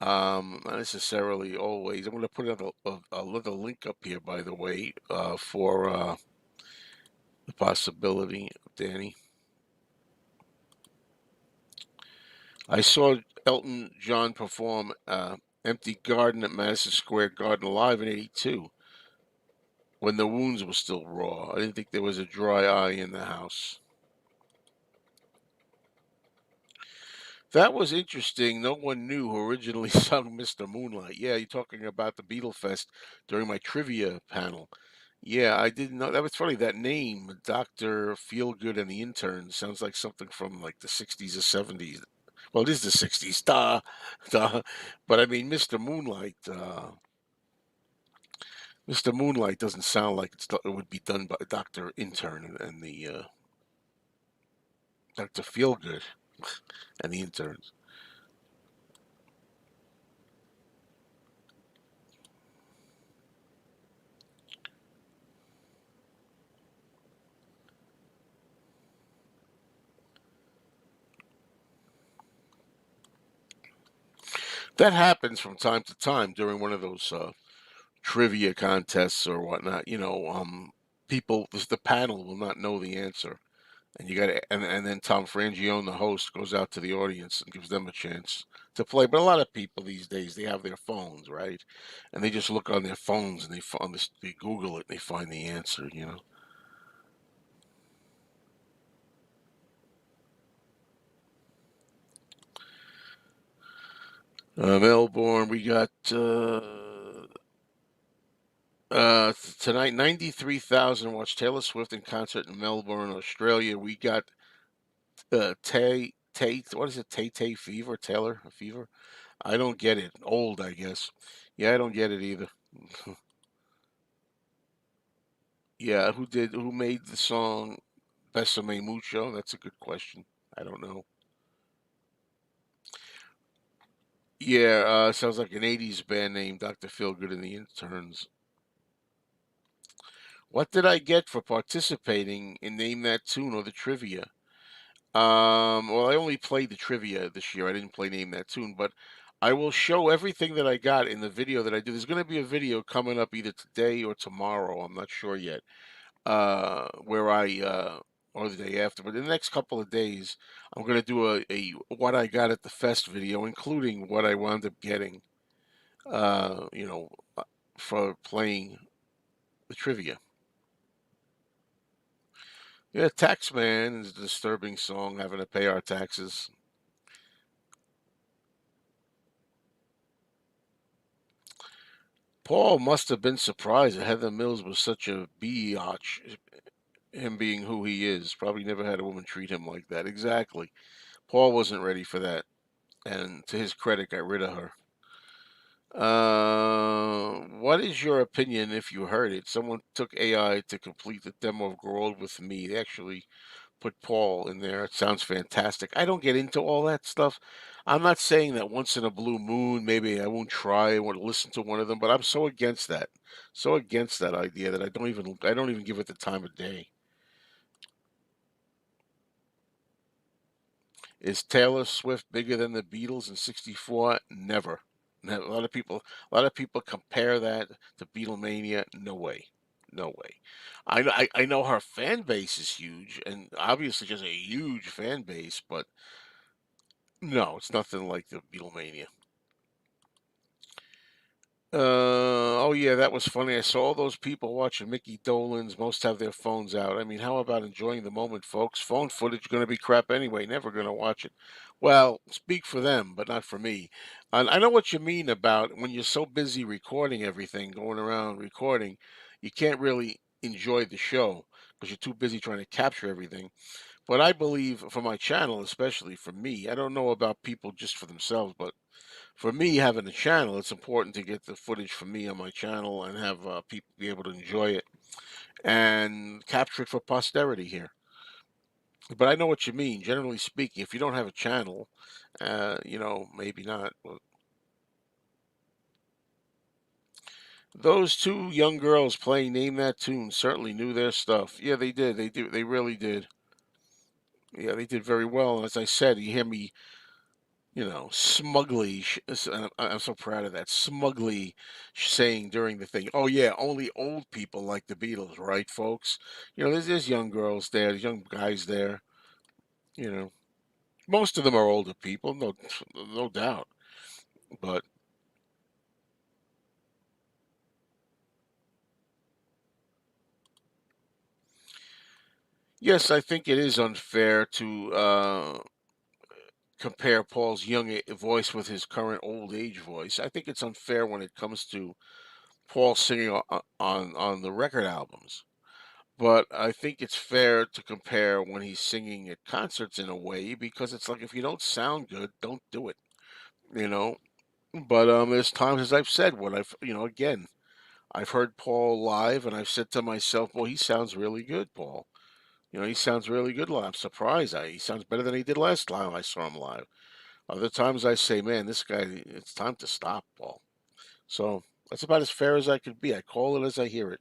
Not necessarily always. I'm going to put another link up here, by the way, for the possibility of Danny. I saw Elton John perform Empty Garden at Madison Square Garden live in '82 when the wounds were still raw. I didn't think there was a dry eye in the house. That was interesting. No one knew who originally sung Mr. Moonlight. Yeah, you're talking about the Beatle Fest during my trivia panel. Yeah, I didn't know. That was funny. That name, Dr. Feelgood and the Intern, sounds like something from like the 60s or 70s. Well, it is the 60s, duh, duh. But I mean, Mr. Moonlight doesn't sound like it would be done by Dr. Intern and the Dr. Feelgood and the Interns. That happens from time to time during one of those trivia contests or whatnot. People, the panel will not know the answer, and you got to, and then Tom Frangione, the host, goes out to the audience and gives them a chance to play. But a lot of people these days they have their phones, right? And they just look on their phones and they Google it and they find the answer. Melbourne, we got tonight 93,000 watch Taylor Swift in concert in Melbourne, Australia. We got what is it? Tay fever, Taylor fever. I don't get it. Old, I guess. Yeah, I don't get it either. Yeah, who made the song Besame Mucho? That's a good question. I don't know. Yeah, sounds like an 80s band name, Dr. Feelgood and the Interns. What did I get for participating in Name That Tune or the trivia? Well, I only played the trivia this year. I didn't play Name That Tune, but I will show everything that I got in the video that I do. There's going to be a video coming up either today or tomorrow. I'm not sure yet. Where or the day after, but in the next couple of days, I'm going to do a what I got at the fest video, including what I wound up getting, uh, you know, uh, for playing the trivia. Yeah, Taxman is a disturbing song, having to pay our taxes. Paul must have been surprised that Heather Mills was such a biatch, him being who he is. Probably never had a woman treat him like that. Exactly. Paul wasn't ready for that, and to his credit, got rid of her. What is your opinion if you heard it? Someone took AI to complete the demo of Grow Old with Me. They actually put Paul in there. It sounds fantastic. I don't get into all that stuff. I'm not saying that once in a blue moon, maybe I won't try. I won't listen to one of them, but I'm so against that. So against that idea that I don't even give it the time of day. Is Taylor Swift bigger than the Beatles in '64? Never. A lot of people compare that to Beatlemania. No way. No way. I know her fan base is huge, and obviously just a huge fan base, but no, it's nothing like the Beatlemania. Oh yeah, that was funny. I saw all those people watching Mickey Dolenz. Most have their phones out. I mean, how about enjoying the moment, folks? Phone footage going to be crap anyway. Never going to watch it. Well, speak for them, but not for me. And I know what you mean about when you're so busy recording everything, going around recording, you can't really enjoy the show because you're too busy trying to capture everything. But I believe for my channel, especially for me, I don't know about people just for themselves, but for me having a channel, it's important to get the footage for me on my channel and have people be able to enjoy it and capture it for posterity here. But I know what you mean. Generally speaking, if you don't have a channel, maybe not. Well, those two young girls playing Name That Tune certainly knew their stuff. Yeah, they did. They do. They really did. Yeah, they did very well. And as I said, you hear me, smugly. I'm so proud of that. Smugly saying during the thing, "Oh yeah, only old people like the Beatles, right, folks?" There's young girls there, there's young guys there. You know, most of them are older people, no doubt. But yes, I think it is unfair to compare Paul's young voice with his current old age voice. I think it's unfair when it comes to Paul singing on the record albums. But I think it's fair to compare when he's singing at concerts in a way because it's like if you don't sound good, don't do it. You know. But there's times as I've said when again I've heard Paul live and I've said to myself, well, he sounds really good, Paul. He sounds really good live. I'm surprised. He sounds better than he did last time I saw him live. Other times I say, man, this guy, it's time to stop, Paul. So that's about as fair as I could be. I call it as I hear it.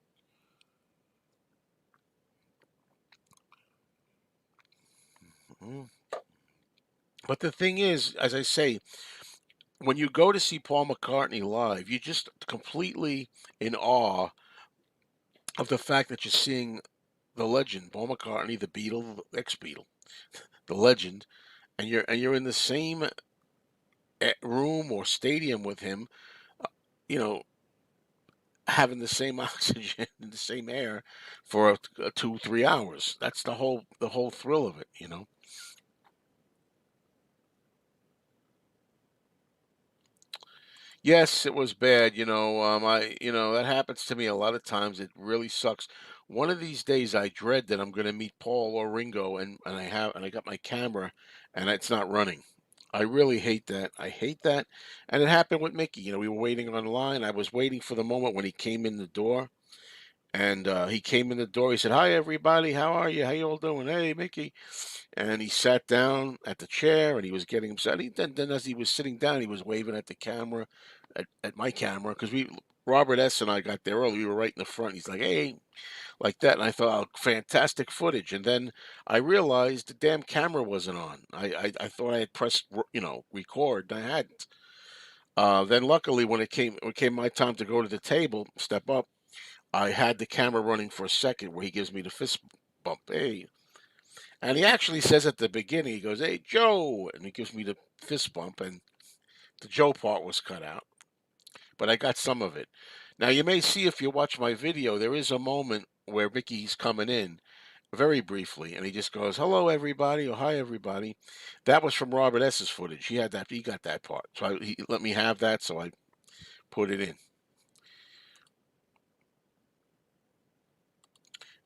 Mhm. But the thing is, as I say, when you go to see Paul McCartney live, you're just completely in awe of the fact that you're seeing the legend, Paul McCartney, the Beatle, ex-Beatle, the legend, and you're in the same room or stadium with him, uh, you know, having the same oxygen and the same air for 2 3 hours. That's the whole thrill of it. Yes, it was bad. That happens to me a lot of times. It really sucks. One of these days, I dread that I'm going to meet Paul or Ringo, and I got my camera, and it's not running. I really hate that. I hate that. And it happened with Mickey. We were waiting online. I was waiting for the moment when he came in the door, and he came in the door. He said, "Hi, everybody. How are you? How you all doing? Hey, Mickey." And he sat down at the chair and he was getting upset. Then as he was sitting down, he was waving at the camera, at my camera, because Robert S. and I got there early. We were right in the front. He's like, hey, like that. And I thought, oh, fantastic footage. And then I realized the damn camera wasn't on. I thought I had pressed, record, and I hadn't. Then luckily, when it came my time to go to the table, step up, I had the camera running for a second where he gives me the fist bump. Hey, and he actually says at the beginning, he goes, "Hey, Joe," and he gives me the fist bump, and the Joe part was cut out, but I got some of it. Now you may see if you watch my video, there is a moment where Mickey's coming in, very briefly, and he just goes, "Hello, everybody," or "Hi, everybody." That was from Robert S.'s footage. He had that. He got that part, so he let me have that, so I put it in.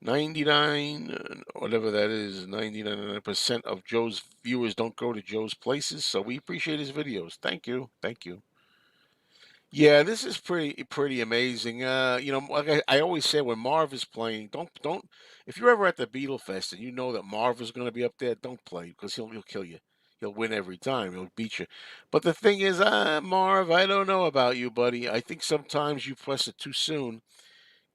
99, whatever that is, 99% of Joe's viewers don't go to Joe's places, so we appreciate his videos. Thank you. Thank you. Yeah, this is pretty amazing. Like I always say, when Marv is playing, don't if you're ever at the Beatle Fest and you know that Marv is going to be up there, don't play because he'll kill you. He'll win every time. He'll beat you. But the thing is, Marv, I don't know about you, buddy. I think sometimes you press it too soon.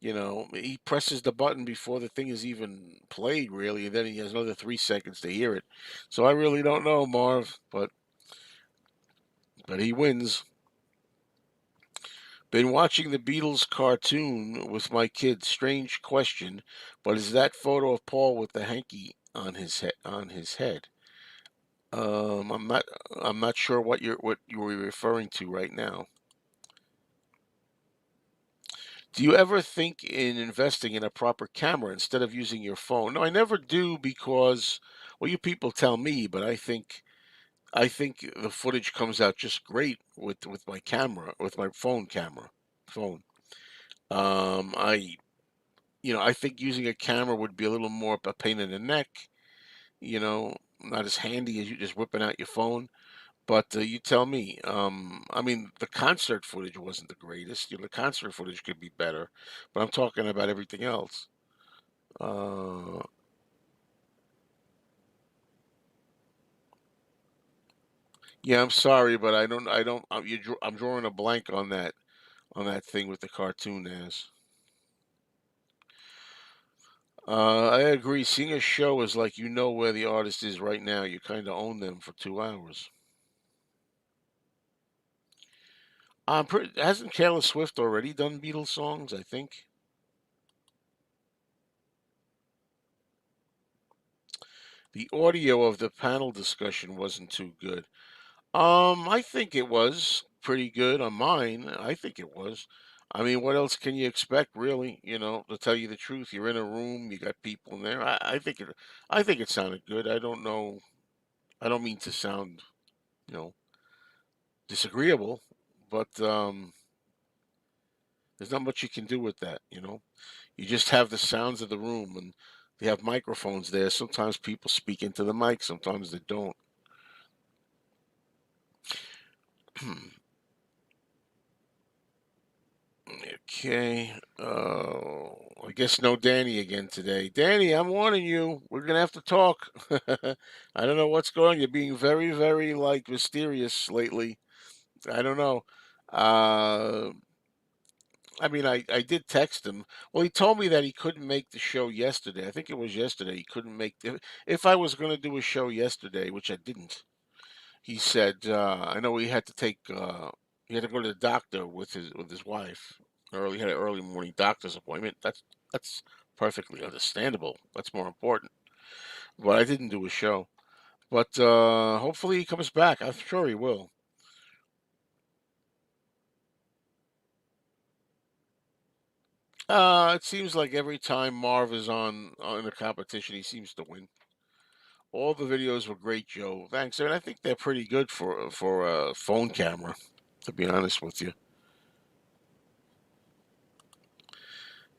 He presses the button before the thing is even played, really, and then he has another 3 seconds to hear it. So I really don't know, Marv, but he wins. Been watching the Beatles cartoon with my kids. Strange question, but is that photo of Paul with the hanky on his head? I'm not sure what you were referring to right now. Do you ever think in investing in a proper camera instead of using your phone? No, I never do because, well, you people tell me, but I think the footage comes out just great with my camera, with my phone camera, phone. I think using a camera would be a little more of a pain in the neck, not as handy as you just whipping out your phone. But you tell me. I mean, the concert footage wasn't the greatest. The concert footage could be better, but I'm talking about everything else. Uh, Yeah, I'm sorry, but I don't. I'm drawing a blank on that thing with the cartoon as. I agree. Seeing a show is like you know where the artist is right now. You kind of own them for 2 hours. Hasn't Taylor Swift already done Beatles songs? I think the audio of the panel discussion wasn't too good. I think it was pretty good on mine. I think it was. I mean, what else can you expect, really? You know, to tell you the truth, you're in a room, you got people in there. I think it sounded good. I don't know. I don't mean to sound, you know, disagreeable, but there's not much you can do with that. You know, you just have the sounds of the room, and they have microphones there. Sometimes people speak into the mic, sometimes they don't. Okay. I guess no Danny again today. Danny, I'm warning you. We're gonna have to talk. I don't know what's going on. You're being very, very like mysterious lately. I don't know. Uh, I mean, I did text him. Well, he told me that he couldn't make the show yesterday. I think it was yesterday. He couldn't make if I was gonna do a show yesterday, which I didn't. He said, I know he had to go to the doctor with his wife. Early Had an early morning doctor's appointment. That's perfectly understandable. That's more important. But I didn't do a show. But hopefully he comes back. I'm sure he will. It seems like every time Marv is on a competition, he seems to win. All the videos were great, Joe. Thanks, and I think they're pretty good for a phone camera. To be honest with you.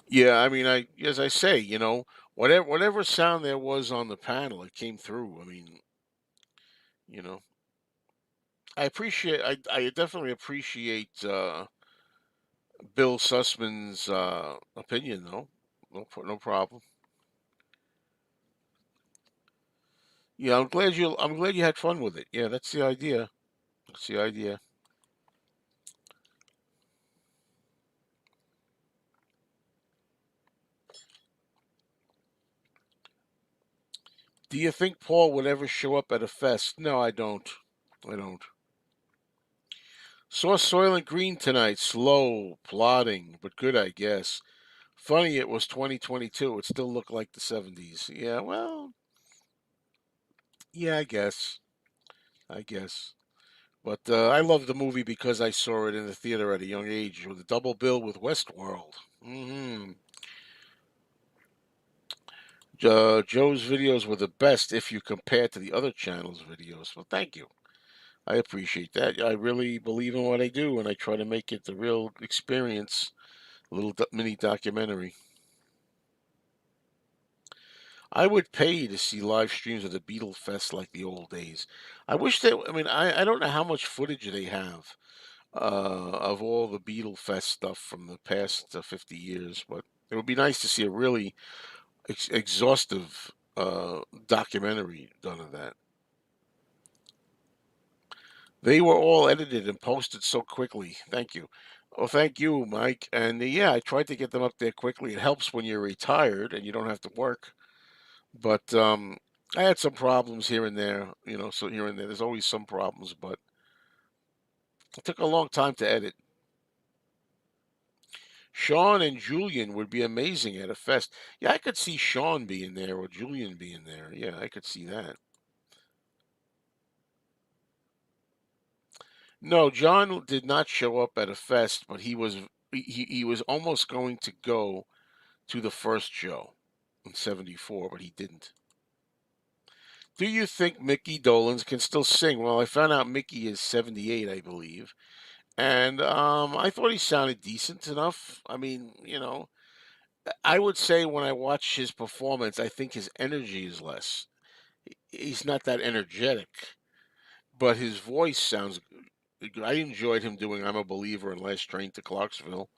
Yeah, I mean, I as I say, you know, whatever sound there was on the panel, it came through. I mean, you know, I definitely appreciate Bill Sussman's opinion, though. No problem. Yeah, I'm glad you had fun with it. Yeah, that's the idea. That's the idea. Do you think Paul would ever show up at a fest? No, I don't. I don't. Saw Soylent Green tonight. Slow, plodding, but good, I guess. Funny it was 2022. It still looked like the 70s. Yeah, well, yeah, I guess. I guess. But I love the movie because I saw it in the theater at a young age with a double bill with Westworld. Joe's videos were the best if you compare to the other channel's videos. Well, thank you. I appreciate that. I really believe in what I do, and I try to make it the real experience, a little mini documentary. I would pay to see live streams of the Beatle Fest like the old days. I wish that, I mean, I don't know how much footage they have of all the Beatle Fest stuff from the past 50 years, but it would be nice to see a really exhaustive documentary done of that. They were all edited and posted so quickly. Thank you. Oh, thank you, Mike. And yeah, I tried to get them up there quickly. It helps when you're retired and you don't have to work. But I had some problems here and there, you know, so here and there. There's always some problems, but it took a long time to edit. Sean and Julian would be amazing at a fest. Yeah, I could see Sean being there or Julian being there. Yeah, I could see that. No, John did not show up at a fest, but he was almost going to go to the first show in '74, but he didn't. Do you think Mickey Dolans can still sing? Well, I found out Mickey is 78, I believe. And I thought he sounded decent enough. I mean, you know, I would say when I watch his performance, I think his energy is less. He's not that energetic, but his voice sounds good. I enjoyed him doing "I'm a Believer" and "Last Train to Clarksville."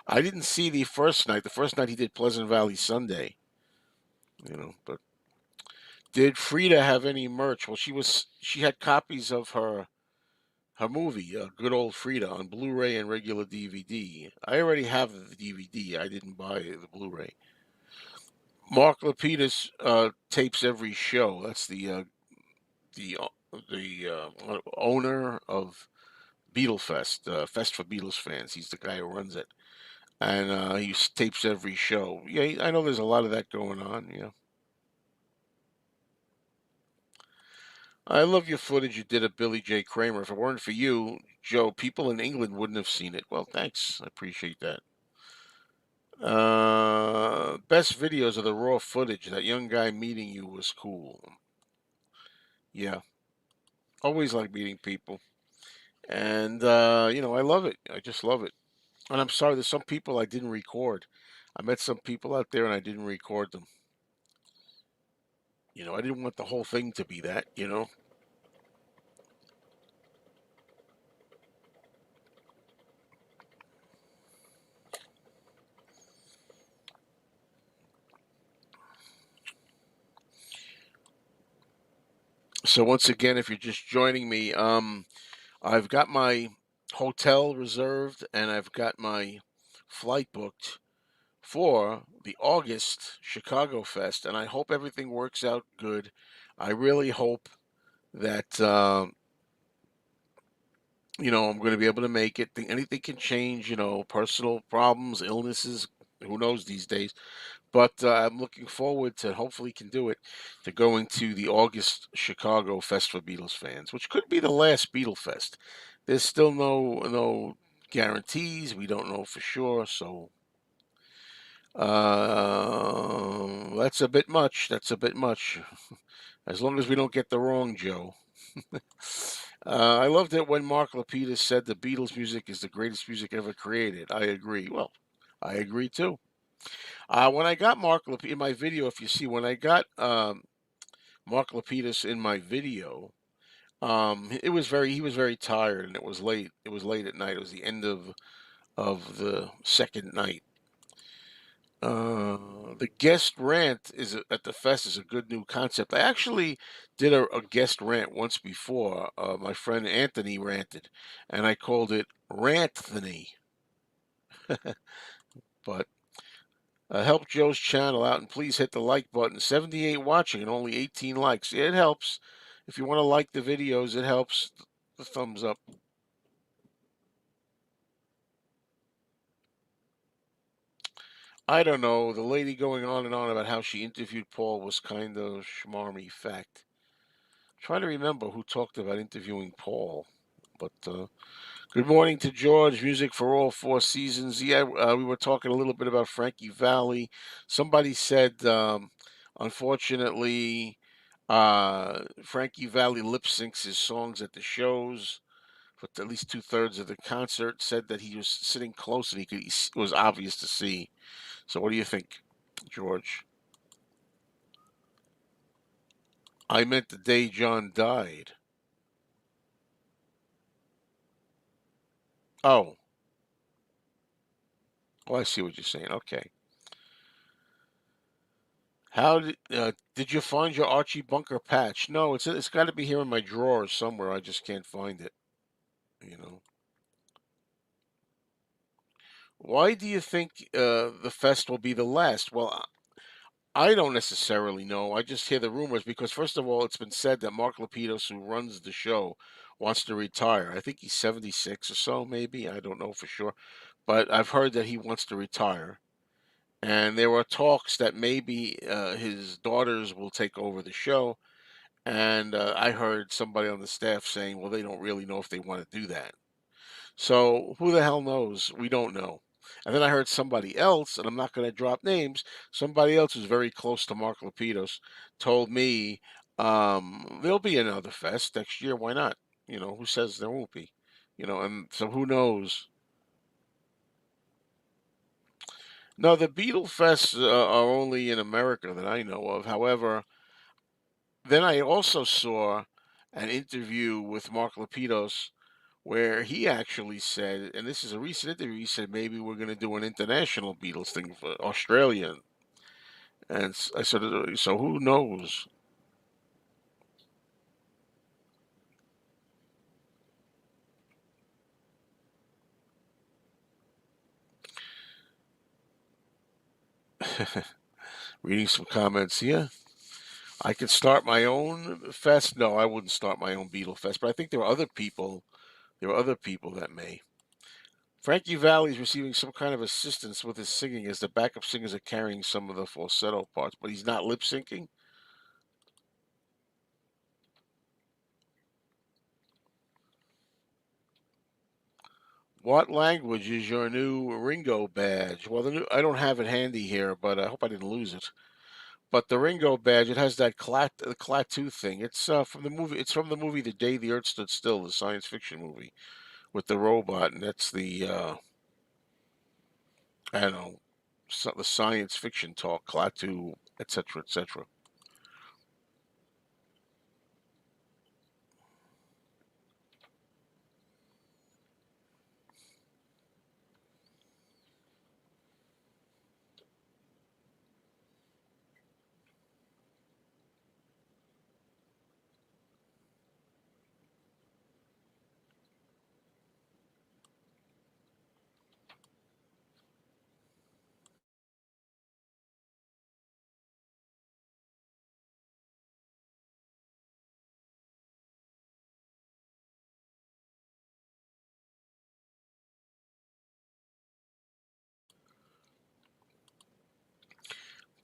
I didn't see the first night. The first night he did "Pleasant Valley Sunday," you know. But did Frida have any merch? Well, she had copies of her. her movie, Good Old Frida, on Blu-ray and regular DVD. I already have the DVD. I didn't buy the Blu-ray. Mark Lapidus tapes every show. That's the owner of Beatlefest, Fest for Beatles fans. He's the guy who runs it, and he tapes every show. Yeah, I know there's a lot of that going on. Yeah, I love your footage you did of Billy J. Kramer. If it weren't for you, Joe, people in England wouldn't have seen it. Well, thanks. I appreciate that. Best videos of the raw footage. That young guy meeting you was cool. Yeah, always like meeting people, and I love it. I just love it. And I'm sorry, there's some people I didn't record. I met some people out there and I didn't record them. I didn't want the whole thing to be that. So once again, if you're just joining me, I've got my hotel reserved and I've got my flight booked for the August Chicago Fest, and I hope everything works out good. I really hope that I'm going to be able to make it. Anything can change, personal problems, illnesses. Who knows these days? But I'm looking forward to hopefully can do it to going to the August Chicago Fest for Beatles fans, which could be the last Beatle Fest. There's still no guarantees. We don't know for sure. So that's a bit much. That's a bit much. As long as we don't get the wrong Joe. I loved it when Mark Lapidus said the Beatles music is the greatest music ever created. I agree. Well, I agree too. When I got Mark Lapidus in my video, if you see, when I got Mark Lapidus in my video, he was very tired and it was late. It was late at night. It was the end of the second night. The guest rant at the fest is a good new concept. I actually did a guest rant once before. My friend Anthony ranted, and I called it Ranthony. But help Joe's channel out and please hit the like button. 78 watching and only 18 likes. Yeah, it helps. If you want to like the videos, it helps. The thumbs up. I don't know. The lady going on and on about how she interviewed Paul was kind of schmarmy fact. Trying to remember who talked about interviewing Paul. But good morning to George. Music for all four seasons. Yeah, we were talking a little bit about Frankie Valli. Somebody said, unfortunately, Frankie Valli lip syncs his songs at the shows. For at least two-thirds of the concert, said that he was sitting close and it was obvious to see. So, what do you think, George? I meant the day John died. Oh, oh, I see what you're saying. Okay. How did you find your Archie Bunker patch? No, it's got to be here in my drawers somewhere. I just can't find it. You know. Why do you think the fest will be the last? Well, I don't necessarily know. I just hear the rumors because first of all, it's been said that Mark Lapidus, who runs the show, wants to retire. I think he's 76 or so, maybe. I don't know for sure, but I've heard that he wants to retire. And there are talks that maybe his daughters will take over the show. And I heard somebody on the staff saying, well, they don't really know if they want to do that. So who the hell knows? We don't know. And then I heard somebody else, and I'm not going to drop names, somebody else who's very close to Mark Lapidus told me there'll be another fest next year. Why not? Who says there won't be? And so who knows? No, the Beatle Fests are only in America that I know of. However, then I also saw an interview with Mark Lapidus where he actually said, and this is a recent interview, he said maybe we're going to do an international Beatles thing for Australia. And I said, so who knows? Reading some comments here. I could start my own fest. No, I wouldn't start my own Beatle fest, but I think there are other people. There are other people that may. Frankie Valli is receiving some kind of assistance with his singing as the backup singers are carrying some of the falsetto parts, but he's not lip syncing. What language is your new Ringo badge? Well, I don't have it handy here, but I hope I didn't lose it. But the Ringo badge, it has that Klaatu thing. It's from the movie. It's from the movie The Day the Earth Stood Still, the science fiction movie with the robot, and that's the I don't know, the science fiction talk, Klaatu, etc., etc.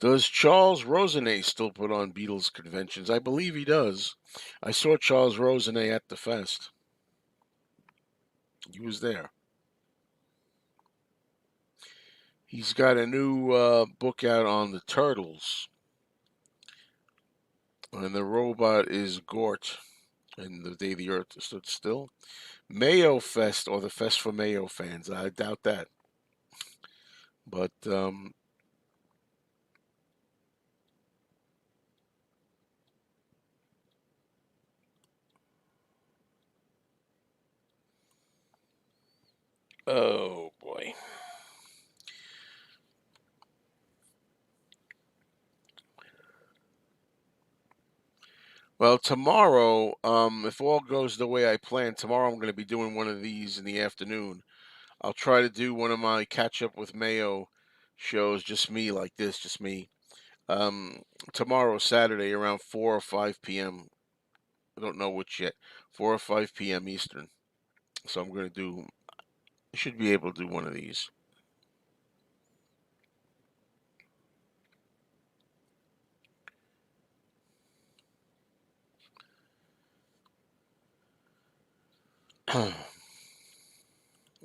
Does Charles Rosenet still put on Beatles conventions? I believe he does. I saw Charles Rosenet at the fest. He was there. He's got a new book out on the turtles, and the robot is Gort. And the day the Earth stood still. Mayo Fest, or the Fest for Mayo fans. I doubt that, but oh boy. Well, tomorrow, if all goes the way I plan, tomorrow I'm going to be doing one of these in the afternoon. I'll try to do one of my catch up with Mayo shows, just me like this, just me. Um, Tomorrow, Saturday, around 4 or 5 p.m. I don't know which yet. 4 or 5 p.m. Eastern. So I'm going to do, I should be able to do one of these.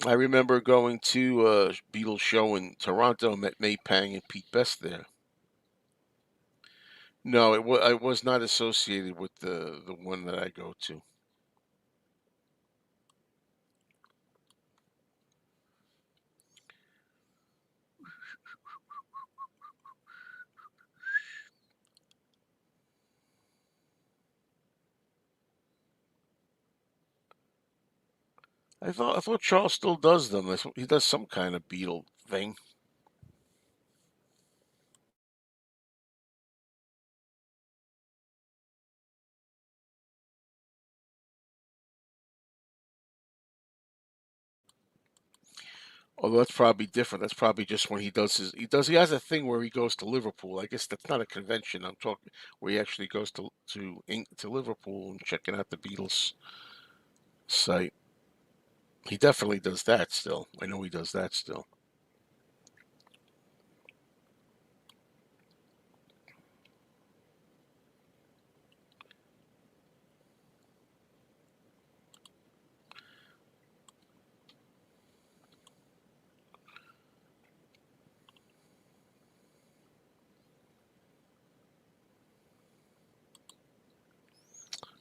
I remember going to a Beatles show in Toronto, met May Pang and Pete Best there. No, I was not associated with the one that I go to. I thought Charles still does them. He does some kind of Beatle thing. Although that's probably different. That's probably just when he has a thing where he goes to Liverpool. I guess that's not a convention. I'm talking where he actually goes to Liverpool and checking out the Beatles site. He definitely does that still. I know he does that still.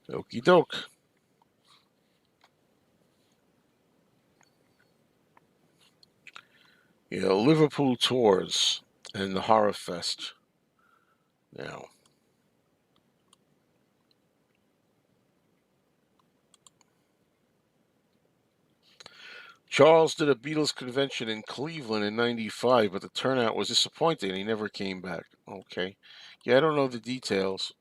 Okie doke. Liverpool tours and the Horror Fest. Now, Charles did a Beatles convention in Cleveland in '95, but the turnout was disappointing. He never came back. Okay. Yeah, I don't know the details.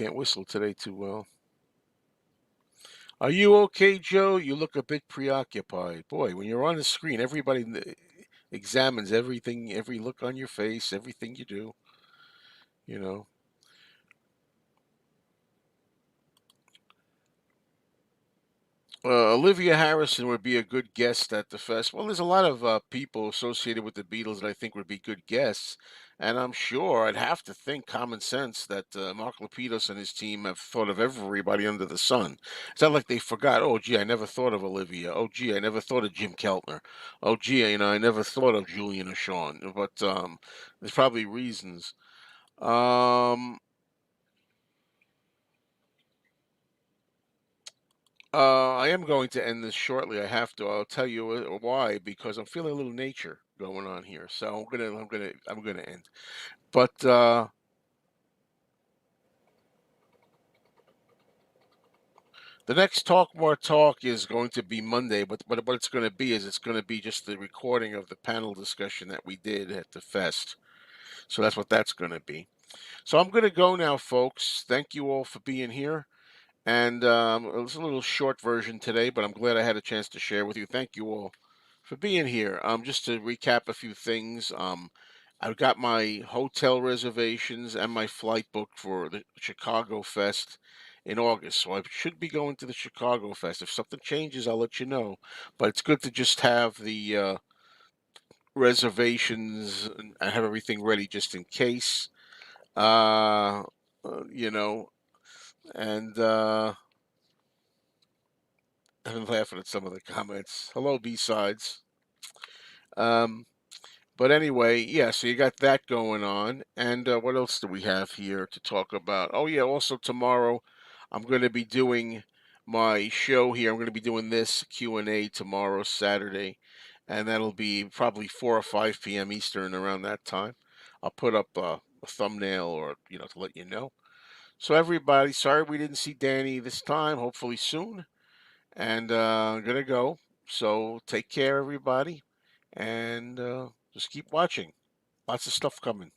can't whistle today too well. Are you okay, Joe? You look a bit preoccupied. Boy, when you're on the screen, everybody examines everything, every look on your face, everything you do, you know. Olivia Harrison would be a good guest at the festival. There's a lot of people associated with the Beatles that I think would be good guests, and I'm sure I'd have to think common sense that Mark Lapidus and his team have thought of everybody under the sun. It's not like they forgot. Oh, gee, I never thought of Olivia. Oh, gee, I never thought of Jim Keltner. Oh, gee, I never thought of Julian or Sean. But there's probably reasons. Um, I am going to end this shortly. I have to. I'll tell you why. Because I'm feeling a little nature going on here. So I'm gonna end. But the next Talk More Talk is going to be Monday. But what it's going to be is it's going to be just the recording of the panel discussion that we did at the fest. So that's what that's going to be. So I'm going to go now, folks. Thank you all for being here. And it was a little short version today, but I'm glad I had a chance to share with you. Thank you all for being here. Just to recap a few things, I've got my hotel reservations and my flight booked for the Chicago Fest in August. So I should be going to the Chicago Fest. If something changes, I'll let you know. But it's good to just have the reservations and have everything ready just in case. Uh, you know, and I'm laughing at some of the comments. Hello, B sides. Um, but anyway, yeah. So you got that going on, and what else do we have here to talk about? Oh yeah, also tomorrow, I'm going to be doing my show here. I'm going to be doing this Q&A tomorrow, Saturday, and that'll be probably 4 or 5 p.m. Eastern around that time. I'll put up a thumbnail or to let you know. So everybody, sorry we didn't see Danny this time. Hopefully soon. And I'm gonna go. So take care, everybody, and just keep watching. Lots of stuff coming.